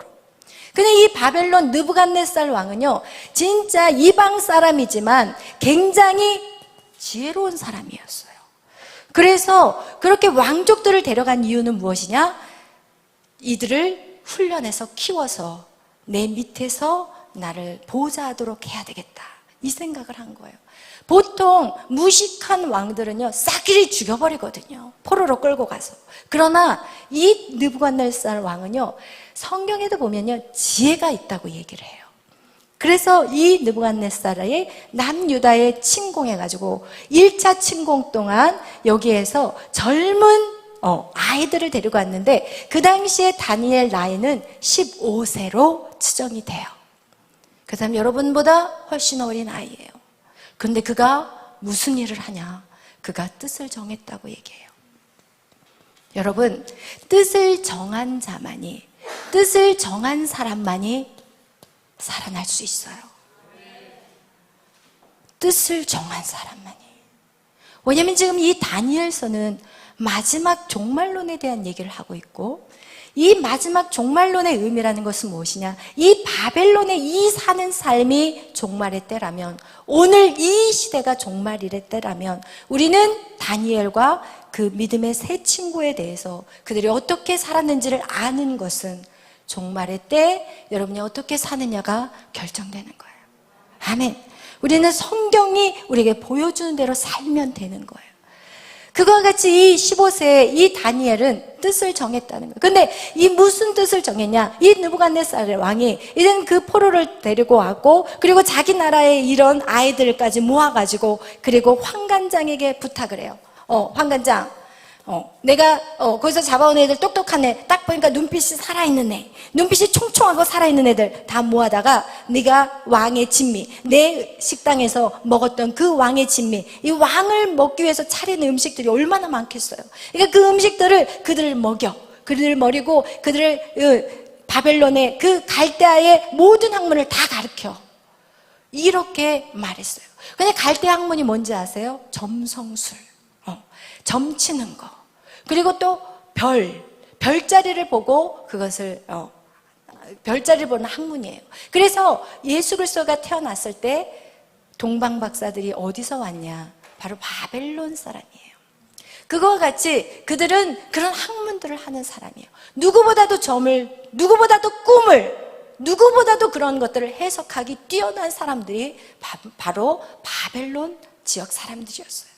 Speaker 1: 근데 이 바벨론 느부갓네살 왕은요, 진짜 이방 사람이지만 굉장히 지혜로운 사람이었어요. 그래서 그렇게 왕족들을 데려간 이유는 무엇이냐? 이들을 훈련해서 키워서 내 밑에서 나를 보호자하도록 해야 되겠다, 이 생각을 한 거예요. 보통 무식한 왕들은요 싹이 죽여버리거든요, 포로로 끌고 가서. 그러나 이 느부갓네살 왕은요 성경에도 보면요 지혜가 있다고 얘기를 해요. 그래서 이 느부갓네살이 남유다에 침공해가지고 1차 침공 동안 여기에서 젊은 아이들을 데리고 왔는데 그 당시에 다니엘 나이는 15세로 추정이 돼요. 그 사람 여러분보다 훨씬 어린 아이예요. 그런데 그가 무슨 일을 하냐? 그가 뜻을 정했다고 얘기해요. 여러분, 뜻을 정한 자만이, 뜻을 정한 사람만이 살아날 수 있어요. 뜻을 정한 사람만이. 왜냐하면 지금 이 다니엘서는 마지막 종말론에 대한 얘기를 하고 있고, 이 마지막 종말론의 의미라는 것은 무엇이냐? 이 바벨론에 이 사는 삶이 종말의 때라면, 오늘 이 시대가 종말의 때라면, 우리는 다니엘과 그 믿음의 세 친구에 대해서 그들이 어떻게 살았는지를 아는 것은 종말의 때 여러분이 어떻게 사느냐가 결정되는 거예요. 아멘. 우리는 성경이 우리에게 보여주는 대로 살면 되는 거예요. 그와 같이 이 15세의 이 다니엘은 뜻을 정했다는 거예요. 근데 이 무슨 뜻을 정했냐? 이 느부갓네살 왕이 이젠 그 포로를 데리고 왔고, 그리고 자기 나라의 이런 아이들까지 모아가지고, 그리고 황관장에게 부탁을 해요. 황관장, 내가 거기서 잡아온 애들 똑똑한 애, 딱 보니까 눈빛이 살아있는 애, 눈빛이 총총하고 살아있는 애들 다 모아다가 네가 왕의 진미, 내 식당에서 먹었던 그 왕의 진미, 이 왕을 먹기 위해서 차리는 음식들이 얼마나 많겠어요. 그러니까 그 음식들을 그들을 먹여, 그들을 먹이고 그들을 바벨론의 그 갈대아의 모든 학문을 다 가르쳐, 이렇게 말했어요. 근데 갈대아 학문이 뭔지 아세요? 점성술, 점치는 거, 그리고 또 별자리를 보고 그것을 별자리를 보는 학문이에요. 그래서 예수 그리스도가 태어났을 때 동방 박사들이 어디서 왔냐? 바로 바벨론 사람이에요. 그거와 같이 그들은 그런 학문들을 하는 사람이에요. 누구보다도 점을, 누구보다도 꿈을, 누구보다도 그런 것들을 해석하기 뛰어난 사람들이 바로 바벨론 지역 사람들이었어요.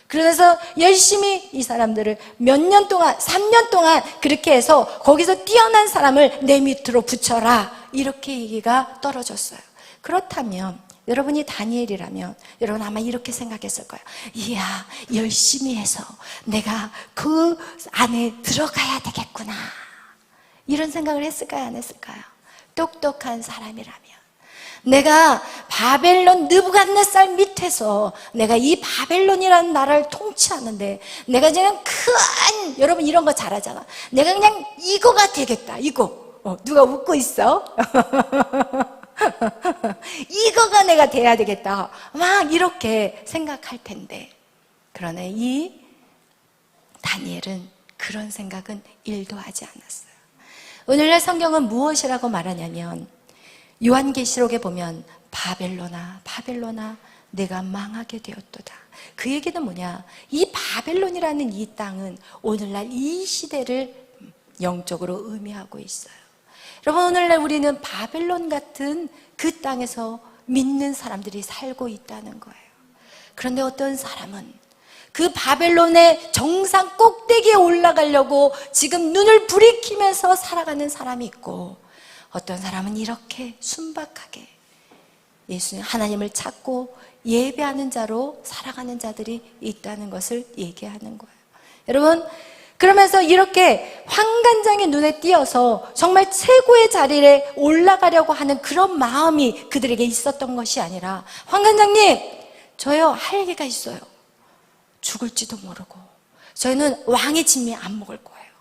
Speaker 1: 그래서 열심히 이 사람들을 몇 년 동안, 3년 동안 그렇게 해서 거기서 뛰어난 사람을 내 밑으로 붙여라, 이렇게 얘기가 떨어졌어요. 그렇다면 여러분이 다니엘이라면 여러분 아마 이렇게 생각했을 거예요. 이야, 열심히 해서 내가 그 안에 들어가야 되겠구나, 이런 생각을 했을까요, 안 했을까요? 똑똑한 사람이라면 내가 바벨론 느부갓네살 밑에서 내가 이 바벨론이라는 나라를 통치하는데 내가 그냥 큰, 여러분 이런 거 잘하잖아, 내가 그냥 이거가 되겠다, 이거. 누가 웃고 있어? 이거가 내가 돼야 되겠다, 막 이렇게 생각할 텐데, 그러나 이 다니엘은 그런 생각은 1도 하지 않았어요. 오늘날 성경은 무엇이라고 말하냐면, 요한계시록에 보면 바벨론아 바벨론아 내가 망하게 되었도다. 그 얘기는 뭐냐, 이 바벨론이라는 이 땅은 오늘날 이 시대를 영적으로 의미하고 있어요. 여러분, 오늘날 우리는 바벨론 같은 그 땅에서 믿는 사람들이 살고 있다는 거예요. 그런데 어떤 사람은 그 바벨론의 정상 꼭대기에 올라가려고 지금 눈을 부리키면서 살아가는 사람이 있고, 어떤 사람은 이렇게 순박하게 예수님, 하나님을 찾고 예배하는 자로 살아가는 자들이 있다는 것을 얘기하는 거예요. 여러분, 그러면서 이렇게 환관장의 눈에 띄어서 정말 최고의 자리에 올라가려고 하는 그런 마음이 그들에게 있었던 것이 아니라, 환관장님, 저요 할 얘기가 있어요. 죽을지도 모르고 저희는 왕의 진미 안 먹을 거예요.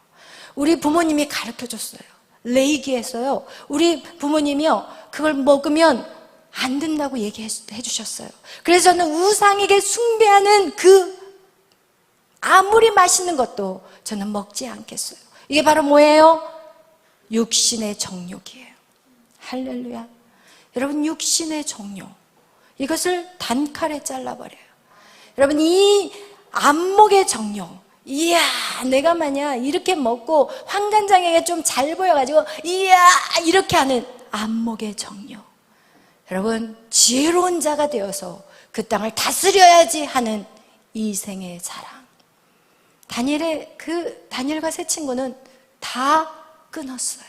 Speaker 1: 우리 부모님이 가르쳐줬어요. 레이기에서요, 우리 부모님이요 그걸 먹으면 안 된다고 얘기해 주셨어요. 그래서 저는 우상에게 숭배하는 그 아무리 맛있는 것도 저는 먹지 않겠어요. 이게 바로 뭐예요? 육신의 정욕이에요. 할렐루야. 여러분, 육신의 정욕, 이것을 단칼에 잘라버려요. 여러분, 이 안목의 정욕, 이야 내가 만약 이렇게 먹고 환관장에게 좀 잘 보여가지고 이야 이렇게 하는 안목의 정욕, 여러분 지혜로운 자가 되어서 그 땅을 다스려야지 하는 이생의 자랑. 다니엘과 세 친구는 다 끊었어요.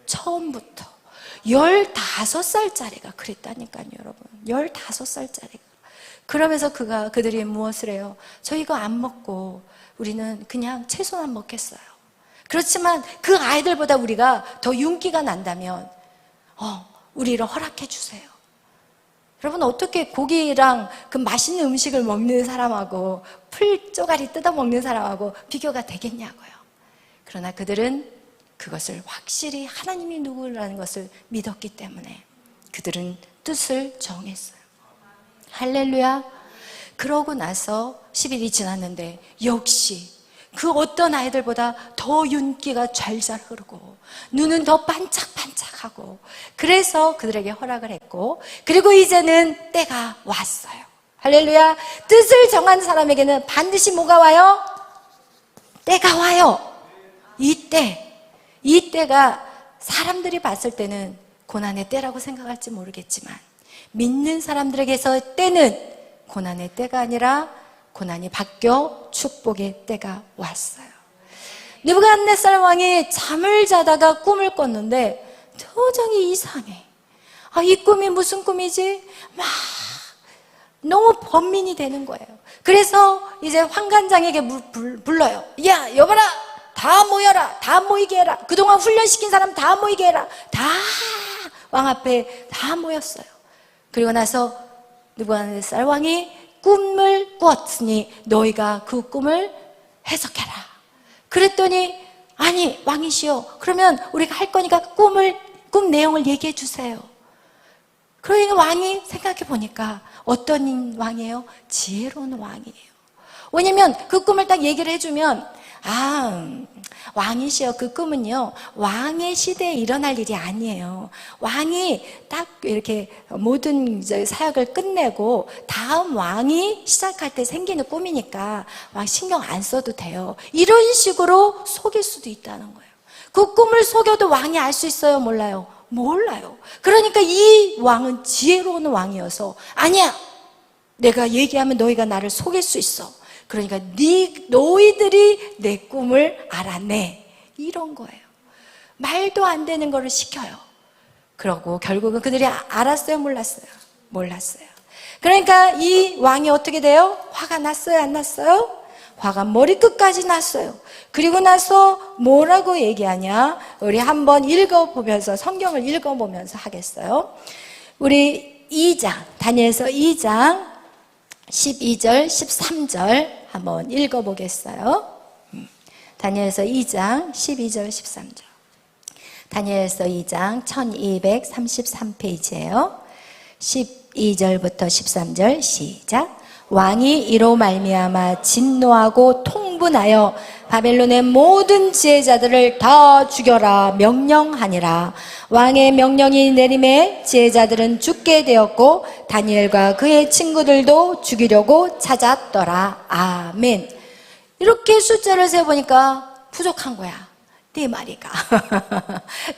Speaker 1: 처음부터 15살짜리가 그랬다니까요, 여러분. 15살짜리가. 그러면서 그들이 무엇을 해요? 저 이거 안 먹고 우리는 그냥 채소만 먹겠어요. 그렇지만 그 아이들보다 우리가 더 윤기가 난다면 우리를 허락해 주세요. 여러분, 어떻게 고기랑 그 맛있는 음식을 먹는 사람하고 풀 쪼가리 뜯어 먹는 사람하고 비교가 되겠냐고요. 그러나 그들은 그것을 확실히 하나님이 누구라는 것을 믿었기 때문에 그들은 뜻을 정했어요. 할렐루야. 그러고 나서 10일이 지났는데 역시 그 어떤 아이들보다 더 윤기가 잘잘 흐르고 눈은 더 반짝반짝하고, 그래서 그들에게 허락을 했고, 그리고 이제는 때가 왔어요. 할렐루야. 뜻을 정한 사람에게는 반드시 뭐가 와요? 때가 와요. 이때가 사람들이 봤을 때는 고난의 때라고 생각할지 모르겠지만, 믿는 사람들에게서 때는 고난의 때가 아니라 고난이 바뀌어 축복의 때가 왔어요. 느부갓네살 왕이 잠을 자다가 꿈을 꿨는데 도저히 이상해. 이 꿈이 무슨 꿈이지? 막 너무 번민이 되는 거예요. 그래서 이제 환관장에게 불러요. 야, 여봐라, 다 모여라, 다 모이게 해라. 그동안 훈련시킨 사람 다 모이게 해라. 다 왕 앞에 다 모였어요. 그리고 나서 느부갓네살 왕이 꿈을 꾸었으니 너희가 그 꿈을 해석해라. 그랬더니, 아니 왕이시여, 그러면 우리가 할 거니까 꿈 내용을 얘기해 주세요. 그러니까 왕이 생각해 보니까 어떤 왕이에요? 지혜로운 왕이에요. 왜냐면 그 꿈을 딱 얘기를 해주면, 왕이시여, 그 꿈은요 왕의 시대에 일어날 일이 아니에요. 왕이 딱 이렇게 모든 사역을 끝내고 다음 왕이 시작할 때 생기는 꿈이니까 왕 신경 안 써도 돼요. 이런 식으로 속일 수도 있다는 거예요. 그 꿈을 속여도 왕이 알 수 있어요? 몰라요? 몰라요. 그러니까 이 왕은 지혜로운 왕이어서, 아니야, 내가 얘기하면 너희가 나를 속일 수 있어. 그러니까 너희들이 내 꿈을 알아내. 이런 거예요. 말도 안 되는 거를 시켜요. 그러고 결국은 그들이 알았어요? 몰랐어요? 몰랐어요. 그러니까 이 왕이 어떻게 돼요? 화가 났어요? 안 났어요? 화가 머리끝까지 났어요. 그리고 나서 뭐라고 얘기하냐? 우리 한번 읽어보면서, 성경을 읽어보면서 하겠어요. 우리 2장, 다니엘서 2장 12절, 13절 한번 읽어보겠어요. 다니엘서 2장 12절, 13절. 다니엘서 2장 1233페이지예요. 12절부터 13절 시작. 왕이 이로 말미암아 진노하고 통분하여 바벨론의 모든 지혜자들을 다 죽여라 명령하니라. 왕의 명령이 내림에 지혜자들은 죽게 되었고 다니엘과 그의 친구들도 죽이려고 찾았더라. 아멘. 이렇게 숫자를 세보니까 부족한 거야. 네 마리가.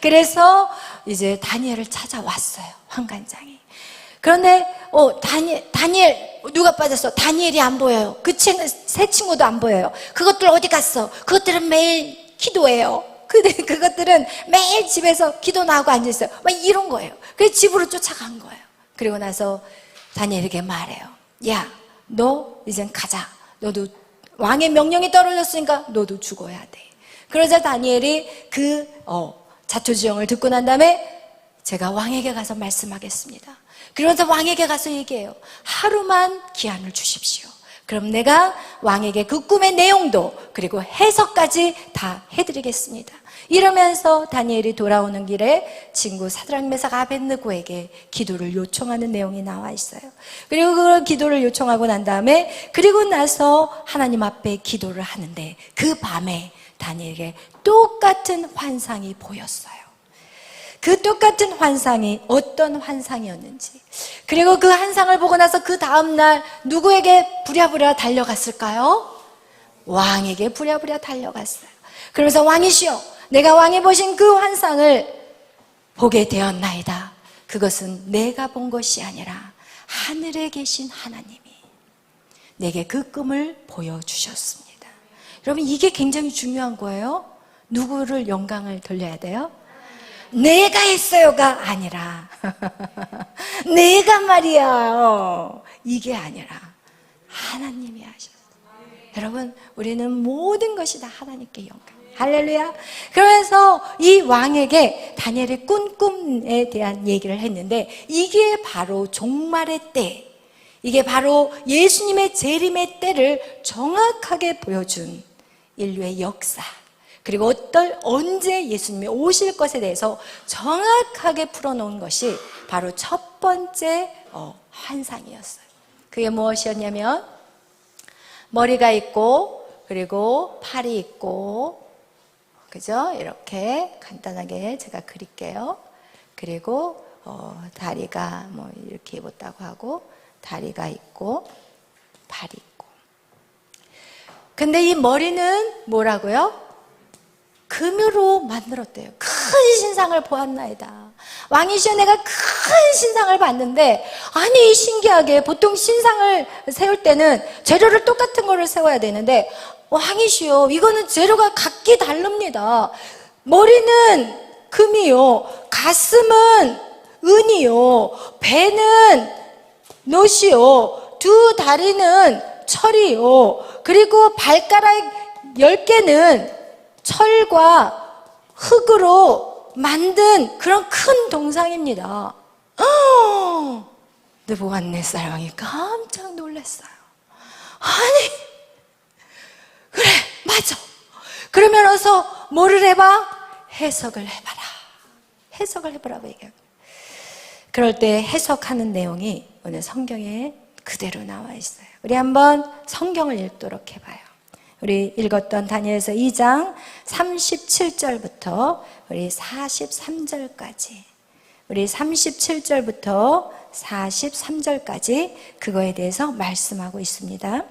Speaker 1: 그래서 이제 다니엘을 찾아왔어요. 환관장이. 그런데 다니엘 누가 빠졌어? 다니엘이 안 보여요. 세 친구도 안 보여요. 그것들 어디 갔어? 그것들은 매일 기도해요. 그것들은 매일 집에서 기도나 하고 앉아있어요. 막 이런 거예요. 그래서 집으로 쫓아간 거예요. 그리고 나서 다니엘에게 말해요. 야, 너 이젠 가자. 너도 왕의 명령이 떨어졌으니까 너도 죽어야 돼. 그러자 다니엘이 자초지종을 듣고 난 다음에 제가 왕에게 가서 말씀하겠습니다. 그러면서 왕에게 가서 얘기해요. 하루만 기한을 주십시오. 그럼 내가 왕에게 그 꿈의 내용도 그리고 해석까지 다 해드리겠습니다. 이러면서 다니엘이 돌아오는 길에 친구 사드락 메삭 아벳느고에게 기도를 요청하는 내용이 나와 있어요. 그리고 그 기도를 요청하고 난 다음에 그리고 나서 하나님 앞에 기도를 하는데 그 밤에 다니엘에게 똑같은 환상이 보였어요. 그 똑같은 환상이 어떤 환상이었는지, 그리고 그 환상을 보고 나서 그 다음날 누구에게 부랴부랴 달려갔을까요? 왕에게 부랴부랴 달려갔어요. 그러면서 왕이시여, 내가 왕이 보신 그 환상을 보게 되었나이다. 그것은 내가 본 것이 아니라 하늘에 계신 하나님이 내게 그 꿈을 보여주셨습니다. 여러분, 이게 굉장히 중요한 거예요. 누구를 영광을 돌려야 돼요? 내가 했어요가 아니라 내가 말이야 이게 아니라 하나님이 하셨어요. 여러분, 우리는 모든 것이 다 하나님께 영광. 할렐루야. 그러면서 이 왕에게 다니엘의 꿈에 대한 얘기를 했는데 이게 바로 종말의 때, 이게 바로 예수님의 재림의 때를 정확하게 보여준 인류의 역사, 그리고 언제 예수님이 오실 것에 대해서 정확하게 풀어놓은 것이 바로 첫 번째 환상이었어요. 그게 무엇이었냐면 머리가 있고 그리고 팔이 있고, 그죠? 이렇게 간단하게 제가 그릴게요. 그리고 다리가 뭐 이렇게 입었다고 하고 다리가 있고 팔이 있고. 근데 이 머리는 뭐라고요? 금으로 만들었대요. 큰 신상을 보았나이다. 왕이시여, 내가 큰 신상을 봤는데, 아니 신기하게 보통 신상을 세울 때는 재료를 똑같은 거를 세워야 되는데 왕이시여, 이거는 재료가 각기 다릅니다. 머리는 금이요, 가슴은 은이요, 배는 놋이요, 두 다리는 철이요, 그리고 발가락 10개는 철과 흙으로 만든 그런 큰 동상입니다. 느부갓네살 왕이 깜짝 놀랐어요. 아니, 그래, 맞아. 그러면 어서 뭐를 해봐? 해석을 해봐라. 해석을 해보라고 얘기해요. 그럴 때 해석하는 내용이 오늘 성경에 그대로 나와 있어요. 우리 한번 성경을 읽도록 해봐요. 우리 읽었던 다니엘서 2장 37절부터 우리 43절까지, 우리 37절부터 43절까지 그거에 대해서 말씀하고 있습니다.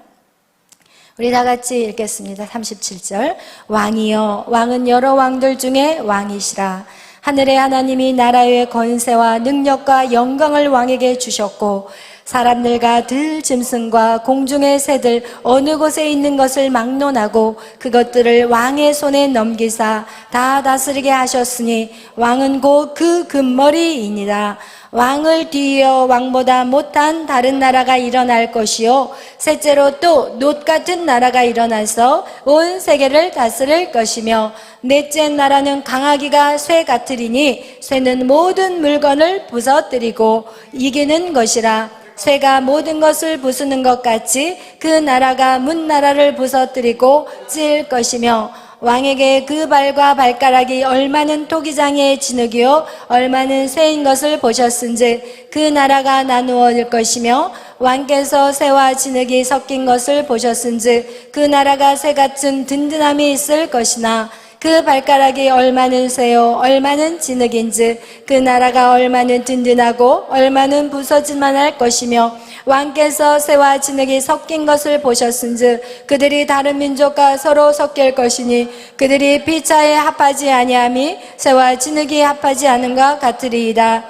Speaker 1: 우리 다 같이 읽겠습니다. 37절. 왕이여, 왕은 여러 왕들 중에 왕이시라. 하늘의 하나님이 나라의 권세와 능력과 영광을 왕에게 주셨고 사람들과 들짐승과 공중의 새들 어느 곳에 있는 것을 막론하고 그것들을 왕의 손에 넘기사 다 다스리게 하셨으니 왕은 곧 그 금머리이니라. 왕을 뒤이어 왕보다 못한 다른 나라가 일어날 것이요 셋째로 또 놋 같은 나라가 일어나서 온 세계를 다스릴 것이며 넷째 나라는 강하기가 쇠 같으리니 쇠는 모든 물건을 부서뜨리고 이기는 것이라. 쇠가 모든 것을 부수는 것 같이 그 나라가 문 나라를 부서뜨리고 찢을 것이며 왕에게 그 발과 발가락이 얼마는 토기장의 진흙이요 얼마는 쇠인 것을 보셨은즉 그 나라가 나누어질 것이며 왕께서 쇠와 진흙이 섞인 것을 보셨은즉 그 나라가 쇠같은 든든함이 있을 것이나 그 발가락이 얼마는 쇠요 얼마는 진흙인즉 그 나라가 얼마는 든든하고 얼마는 부서질만 할 것이며 왕께서 쇠와 진흙이 섞인 것을 보셨은즉 그들이 다른 민족과 서로 섞일 것이니 그들이 피차에 합하지 아니함이 쇠와 진흙이 합하지 않은 것 같으리이다.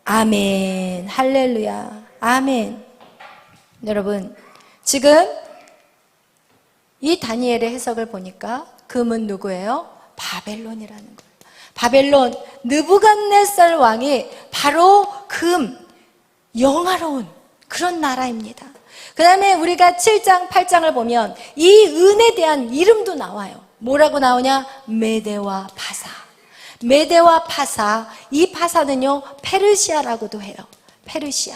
Speaker 1: 아멘. 할렐루야. 아멘. 여러분, 지금 이 다니엘의 해석을 보니까 금은 누구예요? 바벨론이라는 거예요. 바벨론, 느부갓네살 왕이 바로 금, 영화로운 그런 나라입니다. 그 다음에 우리가 7장, 8장을 보면 이 은에 대한 이름도 나와요. 뭐라고 나오냐? 메대와 파사. 메대와 파사, 이 파사는요 페르시아라고도 해요. 페르시아.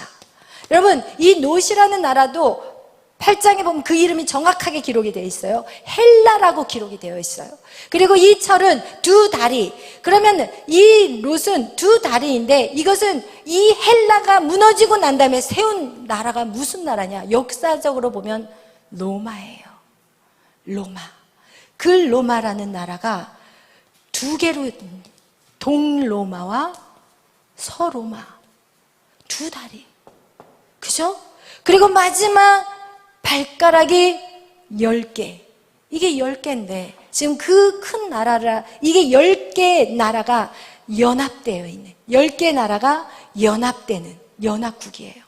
Speaker 1: 여러분, 이 놋이라는 나라도 8장에 보면 그 이름이 정확하게 기록이 되어 있어요. 헬라라고 기록이 되어 있어요. 그리고 이 철은 두 다리. 그러면 이 롯은 두 다리인데 이것은 이 헬라가 무너지고 난 다음에 세운 나라가 무슨 나라냐? 역사적으로 보면 로마예요. 로마. 그 로마라는 나라가 두 개로 동로마와 서로마. 두 다리. 그죠? 그리고 마지막 발가락이 10개. 이게 10개인데 지금 그 큰 나라라 이게 10개 나라가 연합되어 있는 10개 나라가 연합되는 연합국이에요.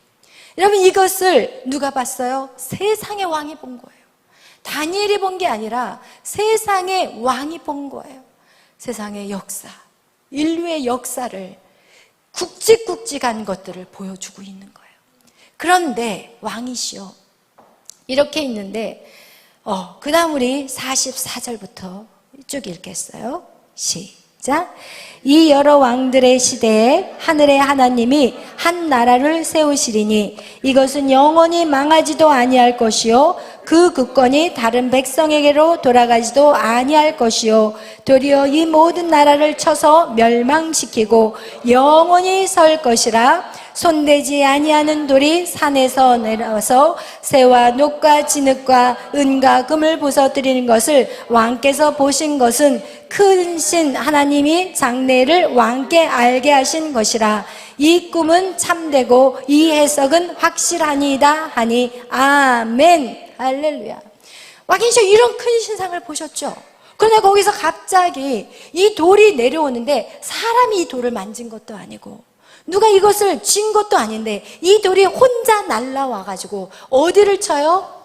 Speaker 1: 여러분, 이것을 누가 봤어요? 세상의 왕이 본 거예요. 다니엘이 본 게 아니라 세상의 왕이 본 거예요. 세상의 역사, 인류의 역사를 굵직굵직한 것들을 보여주고 있는 거예요. 그런데 왕이시여 이렇게 있는데 그 다음 우리 44절부터 쭉 읽겠어요. 시작. 이 여러 왕들의 시대에 하늘의 하나님이 한 나라를 세우시리니 이것은 영원히 망하지도 아니할 것이요 그 국권이 다른 백성에게로 돌아가지도 아니할 것이요 도리어 이 모든 나라를 쳐서 멸망시키고 영원히 설 것이라. 손대지 아니하는 돌이 산에서 내려서 쇠와 놋과 진흙과 은과 금을 부서뜨리는 것을 왕께서 보신 것은 큰 신 하나님이 장래를 왕께 알게 하신 것이라. 이 꿈은 참되고 이 해석은 확실하니이다 하니 아멘. 할렐루야. 왕이셔 이런 큰 신상을 보셨죠? 그런데 거기서 갑자기 이 돌이 내려오는데 사람이 이 돌을 만진 것도 아니고 누가 이것을 쥔 것도 아닌데 이 돌이 혼자 날라와가지고 어디를 쳐요?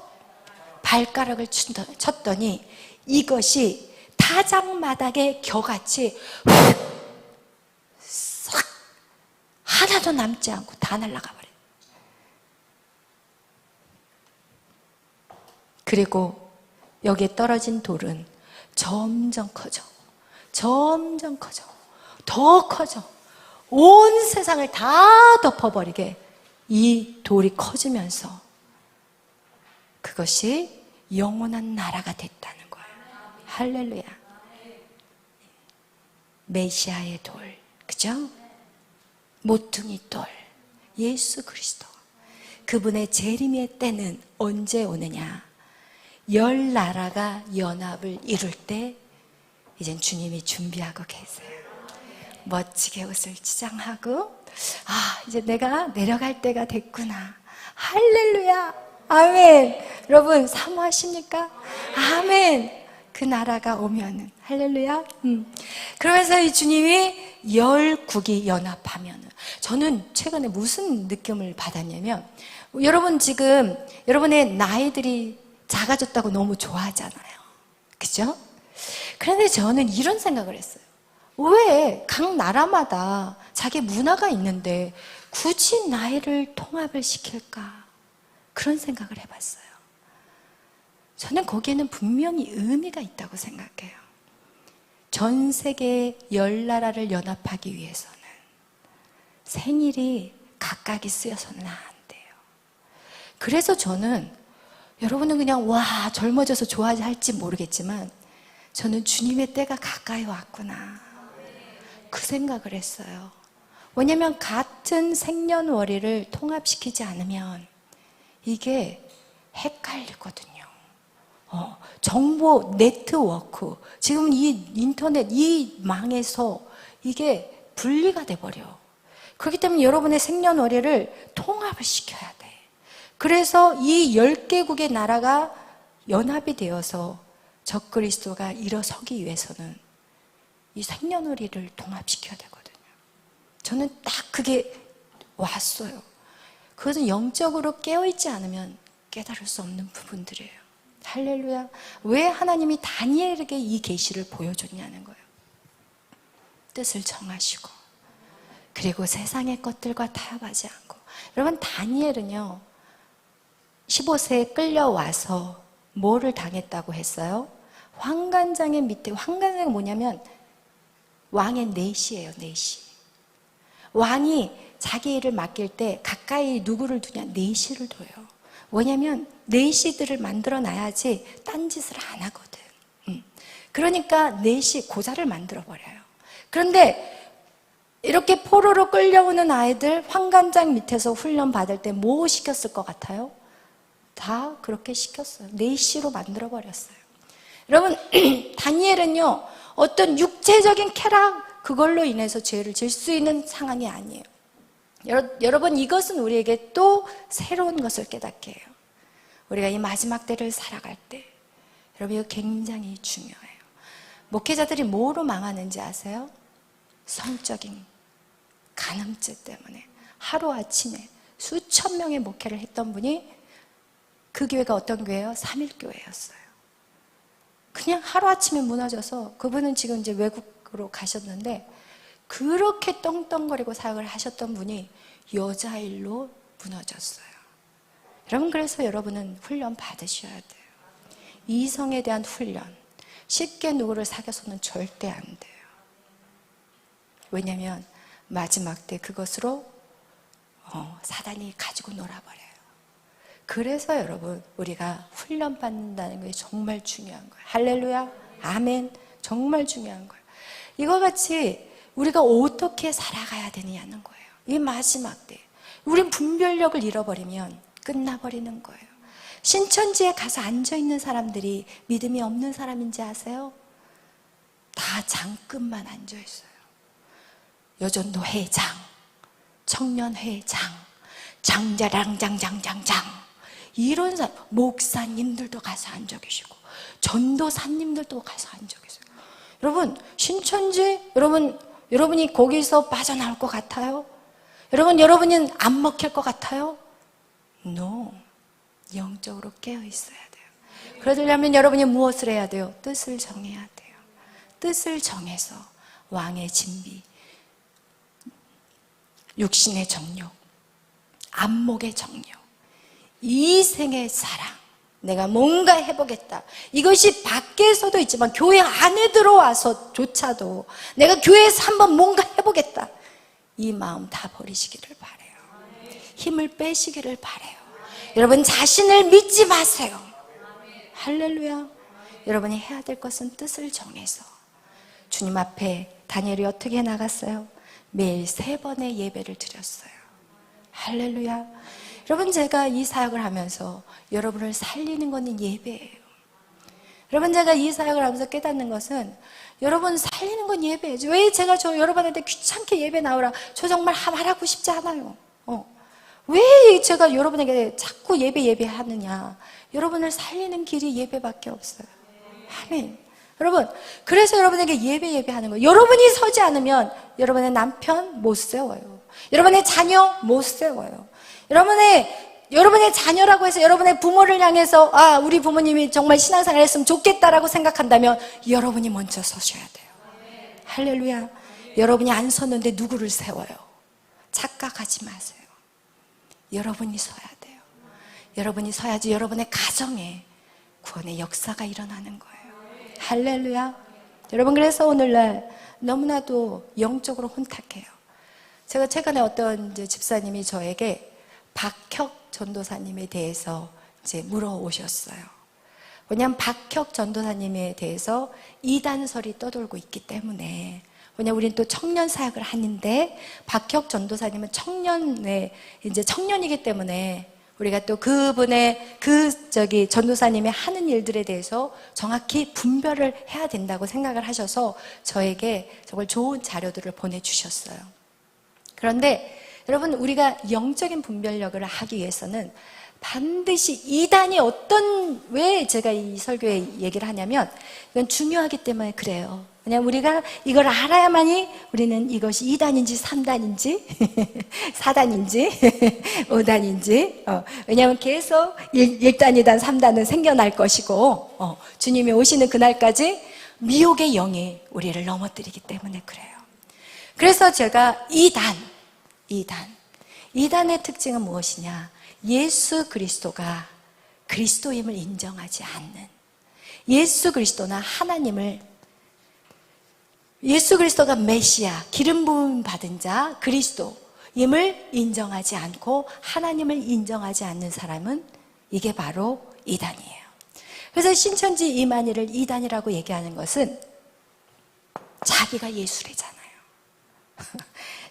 Speaker 1: 발가락을 쳤더니 이것이 타작마당의 겨같이 싹 하나도 남지 않고 다 날아가 버려요. 그리고 여기에 떨어진 돌은 점점 커져. 점점 커져. 더 커져. 온 세상을 다 덮어버리게 이 돌이 커지면서 그것이 영원한 나라가 됐다는 거예요. 할렐루야. 메시아의 돌, 그죠? 모퉁이 돌, 예수 그리스도. 그분의 재림의 때는 언제 오느냐? 10나라가 연합을 이룰 때 이젠 주님이 준비하고 계세요. 멋지게 옷을 치장하고 이제 내가 내려갈 때가 됐구나. 할렐루야. 아멘. 여러분 사모하십니까? 아멘. 그 나라가 오면은. 할렐루야. 그러면서 이 주님이 열국이 연합하면은, 저는 최근에 무슨 느낌을 받았냐면, 여러분 지금 여러분의 나이들이 작아졌다고 너무 좋아하잖아요. 그죠? 그런데 저는 이런 생각을 했어요. 왜 각 나라마다 자기 문화가 있는데 굳이 나이를 통합을 시킬까? 그런 생각을 해봤어요. 저는 거기에는 분명히 의미가 있다고 생각해요. 전 세계 10나라를 연합하기 위해서는 생일이 각각이 쓰여서는 안 돼요. 그래서 저는, 여러분은 그냥 와 젊어져서 좋아할지 모르겠지만, 저는 주님의 때가 가까이 왔구나, 그 생각을 했어요. 왜냐하면 같은 생년월일을 통합시키지 않으면 이게 헷갈리거든요. 정보 네트워크, 지금 이 인터넷, 이 망에서 이게 분리가 돼버려. 그렇기 때문에 여러분의 생년월일을 통합을 시켜야 돼. 그래서 이 10개국의 나라가 연합이 되어서 적그리스도가 일어서기 위해서는 이 생년월일을 통합시켜야 되거든요. 저는 딱 그게 왔어요. 그것은 영적으로 깨어있지 않으면 깨달을 수 없는 부분들이에요. 할렐루야. 왜 하나님이 다니엘에게 이 계시를 보여줬냐는 거예요. 뜻을 정하시고, 그리고 세상의 것들과 타협하지 않고. 여러분, 다니엘은요 15세에 끌려와서 뭐를 당했다고 했어요? 환관장의 밑에, 환관장이 뭐냐면 왕의 내시예요. 내시. 왕이 자기 일을 맡길 때 가까이 누구를 두냐? 내시를 둬요. 왜냐면 내시들을 만들어 놔야지 딴짓을 안 하거든. 그러니까 내시 고자를 만들어 버려요. 그런데 이렇게 포로로 끌려오는 아이들 환관장 밑에서 훈련 받을 때 뭐 시켰을 것 같아요? 다 그렇게 시켰어요. 내시로 만들어 버렸어요. 여러분, 다니엘은요 어떤 육체적인 쾌락, 그걸로 인해서 죄를 질 수 있는 상황이 아니에요. 여러분, 이것은 우리에게 또 새로운 것을 깨닫게 해요. 우리가 이 마지막 때를 살아갈 때, 여러분, 이거 굉장히 중요해요. 목회자들이 뭐로 망하는지 아세요? 성적인 간음죄 때문에 하루아침에 수천 명의 목회를 했던 분이, 그 교회가 어떤 교회예요? 3일교회였어요. 그냥 하루아침에 무너져서, 그분은 지금 이제 외국으로 가셨는데, 그렇게 떵떵거리고 사역을 하셨던 분이 여자일로 무너졌어요. 여러분, 그래서 여러분은 훈련 받으셔야 돼요. 이성에 대한 훈련. 쉽게 누구를 사귀어서는 절대 안 돼요. 왜냐하면 마지막 때 그것으로 사단이 가지고 놀아버려요. 그래서 여러분, 우리가 훈련 받는다는 게 정말 중요한 거예요. 할렐루야, 아멘. 정말 중요한 거예요. 이와 같이 우리가 어떻게 살아가야 되느냐는 거예요. 이 마지막 때 우린 분별력을 잃어버리면 끝나버리는 거예요. 신천지에 가서 앉아있는 사람들이 믿음이 없는 사람인지 아세요? 다 장급만 앉아있어요. 여전도 회장, 청년회장, 장자랑장장장장, 이런 사람, 목사님들도 가서 앉아 계시고 전도사님들도 가서 앉아 계세요. 여러분, 신천지, 여러분이 거기서 빠져나올 것 같아요? 여러분은 안 먹힐 것 같아요? No. 영적으로 깨어 있어야 돼요. 그러려면 여러분이 무엇을 해야 돼요? 뜻을 정해야 돼요. 뜻을 정해서 왕의 진비, 육신의 정욕, 안목의 정욕, 이생의 사랑, 내가 뭔가 해보겠다. 이것이 밖에서도 있지만 교회 안에 들어와서조차도 내가 교회에서 한번 뭔가 해보겠다. 이 마음 다 버리시기를 바라요. 힘을 빼시기를 바라요. 여러분, 자신을 믿지 마세요. 할렐루야. 여러분이 해야 될 것은 뜻을 정해서 주님 앞에 다니엘이 어떻게 나갔어요? 매일 3번의 예배를 드렸어요. 할렐루야. 여러분, 제가 이 사역을 하면서 여러분을 살리는 것은 예배예요. 여러분, 제가 이 사역을 하면서 깨닫는 것은 여러분 살리는 건 예배예요. 왜 제가 여러분한테 귀찮게 예배 나오라, 저 정말 말하고 싶지 않아요. 왜 제가 여러분에게 자꾸 예배하느냐. 여러분을 살리는 길이 예배밖에 없어요. 아멘. 여러분, 그래서 여러분에게 예배하는 거예요. 여러분이 서지 않으면 여러분의 남편 못 세워요. 여러분의 자녀 못 세워요. 여러분의 자녀라고 해서 여러분의 부모를 향해서 우리 부모님이 정말 신앙생활 했으면 좋겠다라고 생각한다면 여러분이 먼저 서셔야 돼요. 할렐루야. 여러분이 안 섰는데 누구를 세워요? 착각하지 마세요. 여러분이 서야 돼요. 여러분이 서야지 여러분의 가정에 구원의 역사가 일어나는 거예요. 할렐루야. 여러분, 그래서 오늘날 너무나도 영적으로 혼탁해요. 제가 최근에 어떤 집사님이 저에게 박혁 전도사님에 대해서 물어오셨어요. 왜냐하면 박혁 전도사님에 대해서 이단설이 떠돌고 있기 때문에. 왜냐하면 우리는 또 청년 사역을 하는데 박혁 전도사님은 청년이기 때문에 우리가 또 그분의 전도사님의 하는 일들에 대해서 정확히 분별을 해야 된다고 생각을 하셔서 저에게 정말 좋은 자료들을 보내주셨어요. 그런데 여러분, 우리가 영적인 분별력을 하기 위해서는 반드시 이단이 왜 제가 이 설교에 얘기를 하냐면 이건 중요하기 때문에 그래요. 그냥 우리가 이걸 알아야만이 우리는 이것이 2단인지 3단인지 4단인지 5단인지 왜냐하면 계속 1단, 2단, 3단은 생겨날 것이고 주님이 오시는 그날까지 미혹의 영이 우리를 넘어뜨리기 때문에 그래요. 그래서 제가 2단의 특징은 무엇이냐? 예수 그리스도가 그리스도임을 인정하지 않는, 예수 그리스도나 예수 그리스도가 메시아, 기름 부음 받은 자, 그리스도임을 인정하지 않고 하나님을 인정하지 않는 사람은 이게 바로 이단이에요. 그래서 신천지 이만희를 이단이라고 얘기하는 것은 자기가 예수래잖아요.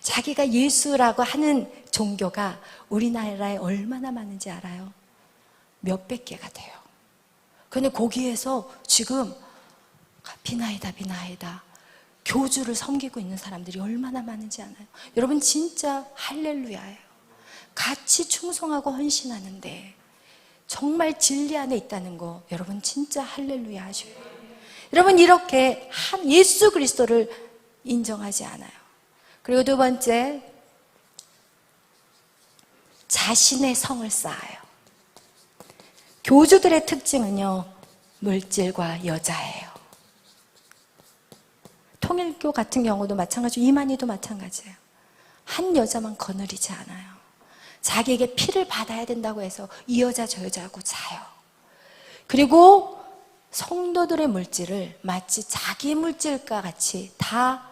Speaker 1: 자기가 예수라고 하는 종교가 우리나라에 얼마나 많은지 알아요? 몇백 개가 돼요. 근데 거기에서 지금 비나이다 교주를 섬기고 있는 사람들이 얼마나 많은지 아나요? 여러분, 진짜 할렐루야예요. 같이 충성하고 헌신하는데 정말 진리 안에 있다는 거, 여러분 진짜 할렐루야 하셔요. 여러분, 이렇게 예수 그리스도를 인정하지 않아요. 그리고 두 번째, 자신의 성을 쌓아요. 교주들의 특징은요, 물질과 여자예요. 통일교 같은 경우도 마찬가지고 이만희도 마찬가지예요. 한 여자만 거느리지 않아요. 자기에게 피를 받아야 된다고 해서 이 여자 저 여자하고 자요. 그리고 성도들의 물질을 마치 자기 물질과 같이 다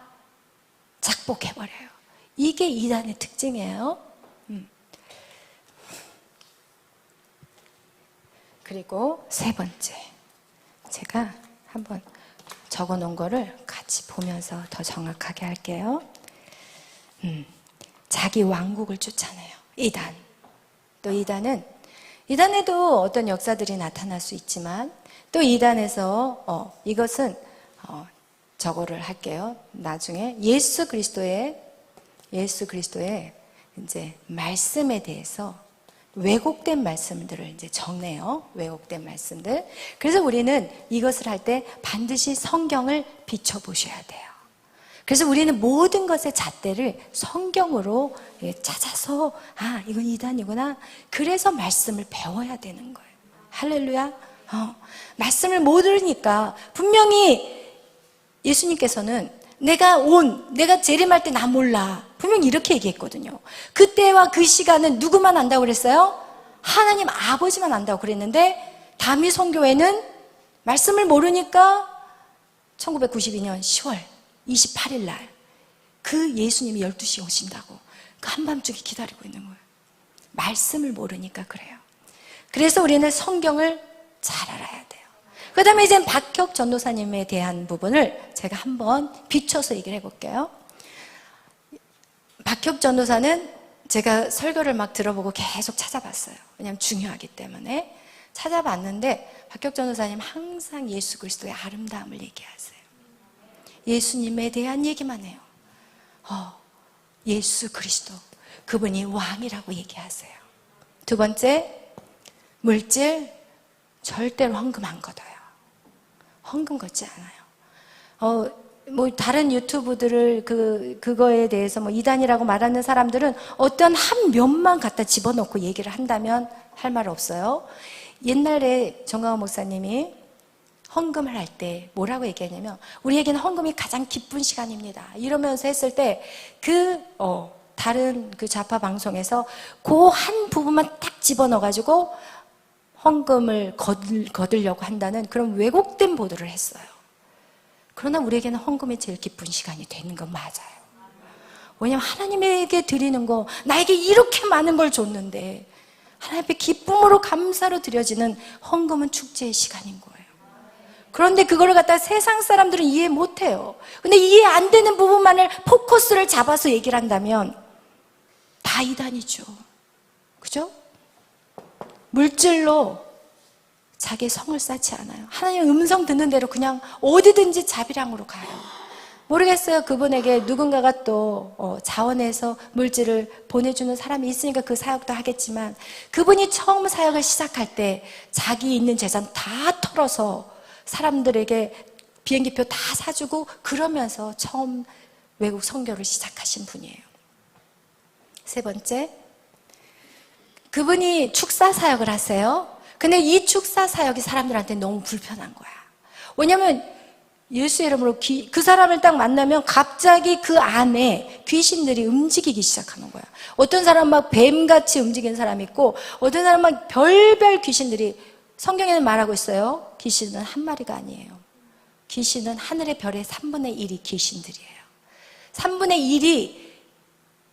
Speaker 1: 작복해버려요. 이게 이단의 특징이에요. 그리고 세 번째, 제가 한번 적어놓은 거를 같이 보면서 더 정확하게 할게요. 자기 왕국을 쫓아내요. 이단. 또 이단에도 어떤 역사들이 나타날 수 있지만 또 이단에서 이것은 저거를 할게요. 나중에 예수 그리스도의 이제 말씀에 대해서 왜곡된 말씀들을 이제 정내요. 왜곡된 말씀들. 그래서 우리는 이것을 할 때 반드시 성경을 비춰보셔야 돼요. 그래서 우리는 모든 것의 잣대를 성경으로 찾아서 이건 이단이구나. 그래서 말씀을 배워야 되는 거예요. 할렐루야. 말씀을 모르니까 분명히 예수님께서는 내가 재림할 때 나 몰라. 분명히 이렇게 얘기했거든요. 그때와 그 시간은 누구만 안다고 그랬어요? 하나님 아버지만 안다고 그랬는데 다미 선교회는 말씀을 모르니까 1992년 10월 28일 날 그 예수님이 12시에 오신다고 그 한밤중에 기다리고 있는 거예요. 말씀을 모르니까 그래요. 그래서 우리는 성경을 잘 알아야 돼요. 그 다음에 이제 박혁 전도사님에 대한 부분을 제가 한번 비춰서 얘기를 해볼게요. 박혁 전도사는 제가 설교를 막 들어보고 계속 찾아봤어요. 왜냐하면 중요하기 때문에 찾아봤는데 박혁 전도사님 항상 예수 그리스도의 아름다움을 얘기하세요. 예수님에 대한 얘기만 해요. 예수 그리스도, 그분이 왕이라고 얘기하세요. 두 번째, 물질 절대로 헌금 안 걷어요. 헌금 걷지 않아요. 뭐 다른 유튜브들을 그거에 대해서 뭐 이단이라고 말하는 사람들은 어떤 한 면만 갖다 집어넣고 얘기를 한다면 할 말 없어요. 옛날에 정강원 목사님이 헌금을 할 때 뭐라고 얘기하냐면, 우리에게는 헌금이 가장 기쁜 시간입니다 이러면서 했을 때 다른 그 좌파 방송에서 그 한 부분만 딱 집어넣어가지고 헌금을 거두려고 한다는 그런 왜곡된 보도를 했어요. 그러나 우리에게는 헌금이 제일 기쁜 시간이 되는 건 맞아요. 왜냐하면 하나님에게 드리는 거, 나에게 이렇게 많은 걸 줬는데 하나님 앞에 기쁨으로 감사로 드려지는 헌금은 축제의 시간인 거예요. 그런데 그거를 갖다 세상 사람들은 이해 못해요. 근데 이해 안 되는 부분만을 포커스를 잡아서 얘기를 한다면 다 이단이죠. 그죠? 물질로 자기의 성을 쌓지 않아요. 하나님의 음성 듣는 대로 그냥 어디든지 자비량으로 가요. 모르겠어요. 그분에게 누군가가 또 자원해서 물질을 보내주는 사람이 있으니까 그 사역도 하겠지만, 그분이 처음 사역을 시작할 때 자기 있는 재산 다 털어서 사람들에게 비행기표 다 사주고 그러면서 처음 외국 선교를 시작하신 분이에요. 세 번째, 그분이 축사 사역을 하세요. 근데 이 축사 사역이 사람들한테 너무 불편한 거야. 왜냐면 예수 이름으로 그 사람을 딱 만나면 갑자기 그 안에 귀신들이 움직이기 시작하는 거야. 어떤 사람은 막 뱀같이 움직이는 사람이 있고, 어떤 사람은 막 별별 귀신들이, 성경에는 말하고 있어요. 귀신은 한 마리가 아니에요. 귀신은 하늘의 별의 3분의 1이 귀신들이에요. 3분의 1이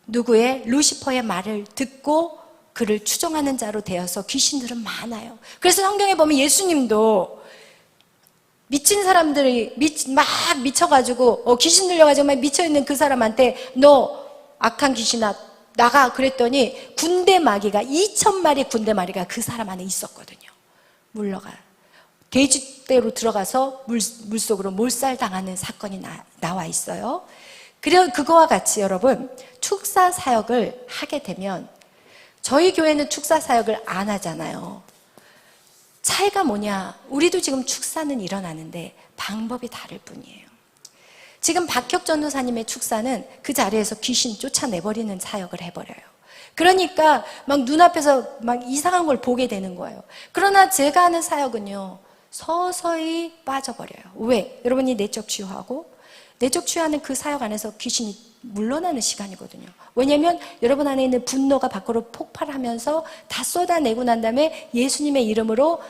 Speaker 1: 누구의? 루시퍼의 말을 듣고 그를 추종하는 자로 되어서 귀신들은 많아요. 그래서 성경에 보면 예수님도 미친 사람들이 막 미쳐가지고 귀신 들려가지고 막 미쳐있는 그 사람한테 너 악한 귀신아 나가 그랬더니 군대 마귀가 2,000마리 군대 마귀가 그 사람 안에 있었거든요. 물러가요. 돼지떼로 들어가서 물속으로 몰살당하는 사건이 나와 있어요. 그래서 그거와 같이 여러분, 축사 사역을 하게 되면, 저희 교회는 축사 사역을 안 하잖아요. 차이가 뭐냐? 우리도 지금 축사는 일어나는데 방법이 다를 뿐이에요. 지금 박혁 전도사님의 축사는 그 자리에서 귀신 쫓아내버리는 사역을 해버려요. 그러니까 막 눈앞에서 막 이상한 걸 보게 되는 거예요. 그러나 제가 하는 사역은요, 서서히 빠져버려요. 왜? 여러분이 내적 치유하고, 내적 치유하는 그 사역 안에서 귀신이 물러나는 시간이거든요. 왜냐하면 여러분 안에 있는 분노가 밖으로 폭발하면서 다 쏟아내고 난 다음에 예수님의 이름으로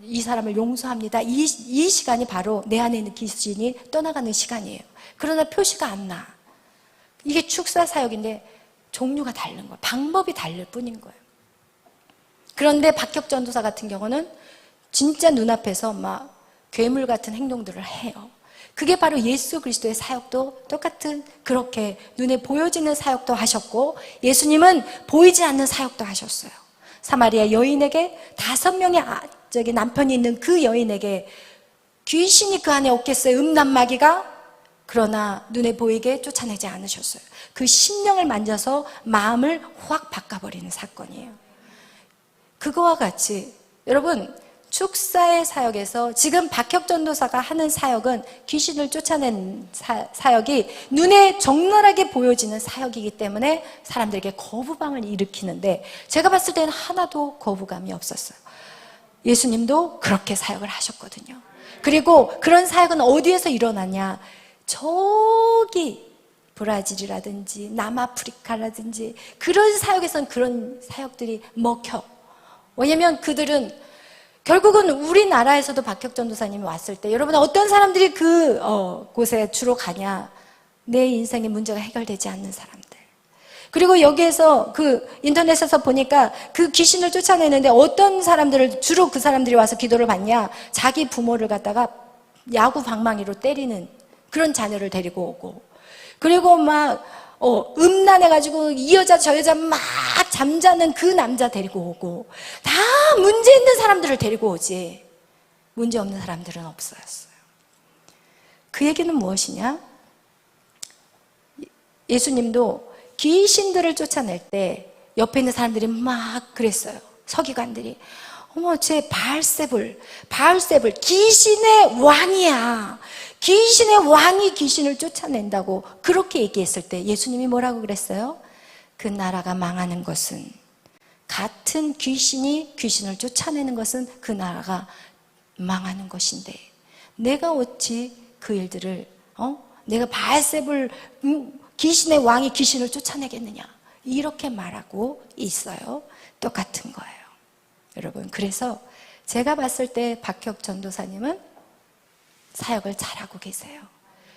Speaker 1: 이 사람을 용서합니다. 이 시간이 바로 내 안에 있는 귀신이 떠나가는 시간이에요. 그러나 표시가 안 나. 이게 축사 사역인데 종류가 다른 거예요. 방법이 다를 뿐인 거예요. 그런데 박혁 전도사 같은 경우는 진짜 눈앞에서 막 괴물 같은 행동들을 해요. 그게 바로 예수 그리스도의 사역도 똑같은 그렇게 눈에 보여지는 사역도 하셨고, 예수님은 보이지 않는 사역도 하셨어요. 사마리아 여인에게 5명의 남편이 있는 그 여인에게 귀신이 그 안에 없겠어요. 음란마귀가. 그러나 눈에 보이게 쫓아내지 않으셨어요. 그 심령을 만져서 마음을 확 바꿔버리는 사건이에요. 그거와 같이 여러분, 축사의 사역에서 지금 박혁 전도사가 하는 사역은 귀신을 쫓아낸 사역이 눈에 적나라하게 보여지는 사역이기 때문에 사람들에게 거부감을 일으키는데, 제가 봤을 때는 하나도 거부감이 없었어요. 예수님도 그렇게 사역을 하셨거든요. 그리고 그런 사역은 어디에서 일어나냐? 저기 브라질이라든지 남아프리카라든지 그런 사역에서는 그런 사역들이 먹혀. 왜냐면 그들은 결국은 우리나라에서도 박혁 전도사님이 왔을 때, 여러분 어떤 사람들이 곳에 주로 가냐? 내 인생의 문제가 해결되지 않는 사람들. 그리고 여기에서 인터넷에서 보니까 그 귀신을 쫓아내는데 어떤 사람들을, 주로 그 사람들이 와서 기도를 받냐? 자기 부모를 갖다가 야구 방망이로 때리는 그런 자녀를 데리고 오고, 그리고 막 음란해가지고 이 여자 저 여자 막 잠자는 그 남자 데리고 오고, 다 문제 있는 사람들을 데리고 오지 문제 없는 사람들은 없었어요. 그 얘기는 무엇이냐? 예수님도 귀신들을 쫓아낼 때 옆에 있는 사람들이 막 그랬어요. 서기관들이 어머, 쟤 바알세불 귀신의 왕이야. 귀신의 왕이 귀신을 쫓아낸다고 그렇게 얘기했을 때 예수님이 뭐라고 그랬어요? 그 나라가 망하는 것은, 같은 귀신이 귀신을 쫓아내는 것은 그 나라가 망하는 것인데, 내가 어찌 그 일들을 내가 바알세불 귀신의 왕이 귀신을 쫓아내겠느냐, 이렇게 말하고 있어요. 똑같은 거예요, 여러분. 그래서 제가 봤을 때 박혁 전도사님은 사역을 잘하고 계세요.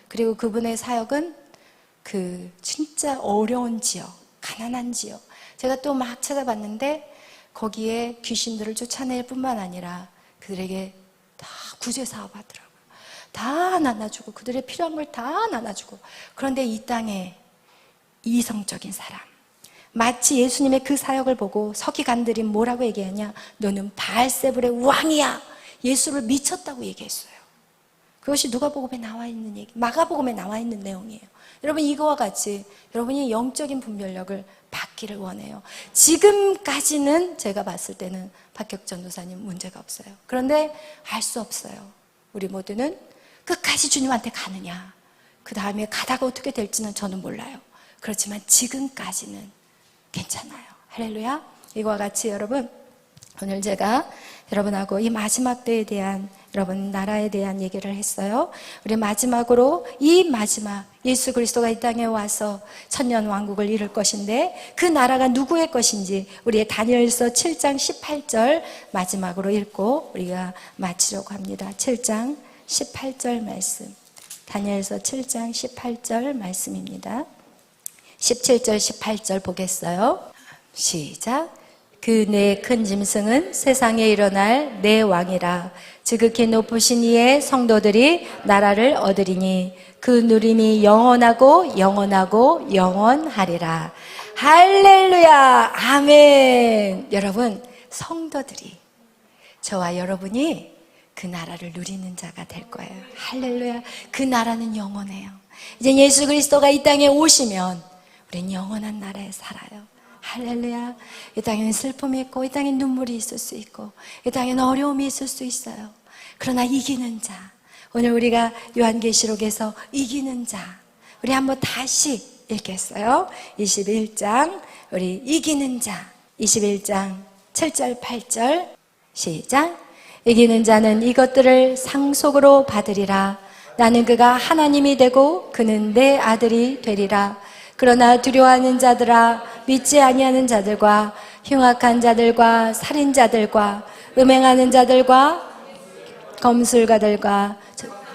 Speaker 1: 그리고 그분의 사역은 그 진짜 어려운 지역, 가난한 지역, 제가 또 막 찾아봤는데 거기에 귀신들을 쫓아낼 뿐만 아니라 그들에게 다 구제 사업 하더라고요. 다 나눠주고, 그들의 필요한 걸 다 나눠주고. 그런데 이 땅에 이성적인 사람, 마치 예수님의 그 사역을 보고 서기관들이 뭐라고 얘기하냐, 너는 바알세불의 왕이야. 예수를 미쳤다고 얘기했어요. 그것이 누가복음에 나와 있는 얘기, 마가복음에 나와 있는 내용이에요. 여러분, 이거와 같이 여러분이 영적인 분별력을 받기를 원해요. 지금까지는 제가 봤을 때는 박혁 전도사님 문제가 없어요. 그런데 알 수 없어요. 우리 모두는 끝까지 주님한테 가느냐, 그 다음에 가다가 어떻게 될지는 저는 몰라요. 그렇지만 지금까지는 괜찮아요. 할렐루야. 이거와 같이 여러분, 오늘 제가 여러분하고 이 마지막 때에 대한, 여러분 나라에 대한 얘기를 했어요. 우리 마지막으로 이 마지막 예수 그리스도가 이 땅에 와서 천년 왕국을 이룰 것인데, 그 나라가 누구의 것인지 우리의 다니엘서 7장 18절 마지막으로 읽고 우리가 마치려고 합니다. 7장 18절 말씀, 다니엘서 7장 18절 말씀입니다. 17절 18절 보겠어요. 시작. 그 내 큰 짐승은 세상에 일어날 내 왕이라. 지극히 높으신 이의 성도들이 나라를 얻으리니 그 누림이 영원하고 영원하고 영원하리라. 할렐루야. 아멘. 여러분, 성도들이, 저와 여러분이 그 나라를 누리는 자가 될 거예요. 할렐루야. 그 나라는 영원해요. 이제 예수 그리스도가 이 땅에 오시면 우리는 영원한 나라에 살아요. 할렐루야. 이 땅에는 슬픔이 있고, 이 땅에 눈물이 있을 수 있고, 이 땅에는 어려움이 있을 수 있어요. 그러나 이기는 자, 오늘 우리가 요한계시록에서 이기는 자, 우리 한번 다시 읽겠어요. 21장, 우리 이기는 자, 21장 7절 8절 시작. 이기는 자는 이것들을 상속으로 받으리라. 나는 그가 하나님이 되고 그는 내 아들이 되리라. 그러나 두려워하는 자들아, 믿지 아니하는 자들과 흉악한 자들과 살인자들과 음행하는 자들과 검술가들과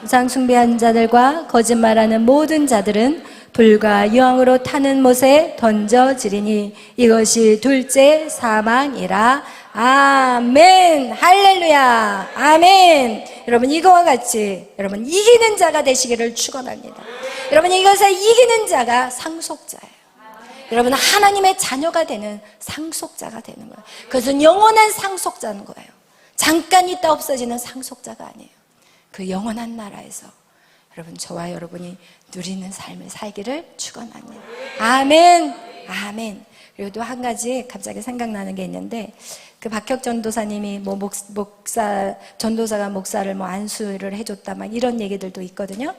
Speaker 1: 우상 자들과 거짓말하는 모든 자들은 불과 유황으로 타는 못에 던져지리니 이것이 둘째 사망이라. 아멘. 할렐루야. 아멘. 여러분, 이거와 같이 여러분 이기는 자가 되시기를 축원합니다. 여러분, 이것을 이기는 자가 상속자예요. 여러분, 하나님의 자녀가 되는 상속자가 되는 거예요. 그것은 영원한 상속자인 거예요. 잠깐 있다 없어지는 상속자가 아니에요. 그 영원한 나라에서 여러분, 저와 여러분이 누리는 삶을 살기를 축원합니다. 아멘. 아멘. 그리고 또 한 가지 갑자기 생각나는 게 있는데, 그 박혁 전도사님이 전도사가 목사를 안수를 해줬다 막 이런 얘기들도 있거든요.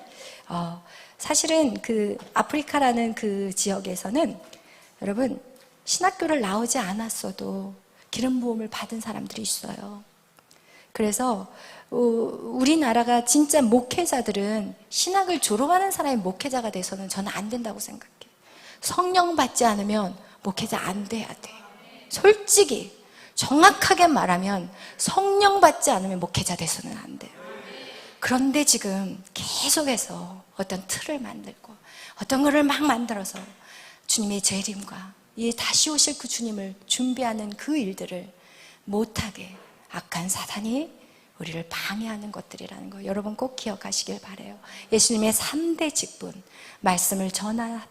Speaker 1: 사실은 그 아프리카라는 그 지역에서는 여러분, 신학교를 나오지 않았어도 기름 부음을 받은 사람들이 있어요. 그래서 우리나라가 진짜 목회자들은 신학을 졸업하는 사람이 목회자가 돼서는 저는 안 된다고 생각해요. 성령 받지 않으면 목회자 안 돼야 돼요. 솔직히 정확하게 말하면 성령 받지 않으면 목회자 돼서는 안 돼요. 그런데 지금 계속해서 어떤 틀을 만들고 어떤 거를 막 만들어서 주님의 재림과 이 다시 오실 그 주님을 준비하는 그 일들을 못하게 악한 사단이 우리를 방해하는 것들이라는 거 여러분 꼭 기억하시길 바라요. 예수님의 3대 직분, 말씀을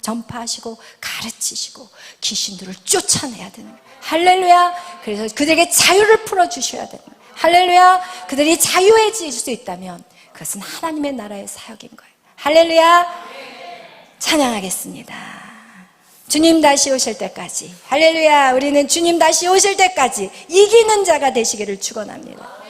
Speaker 1: 전파하시고 가르치시고 귀신들을 쫓아내야 되는 거예요. 할렐루야. 그래서 그들에게 자유를 풀어주셔야 되는 거예요. 할렐루야. 그들이 자유해질 수 있다면 그것은 하나님의 나라의 사역인 거예요. 할렐루야. 찬양하겠습니다. 주님 다시 오실 때까지, 할렐루야, 우리는 주님 다시 오실 때까지 이기는 자가 되시기를 축원합니다.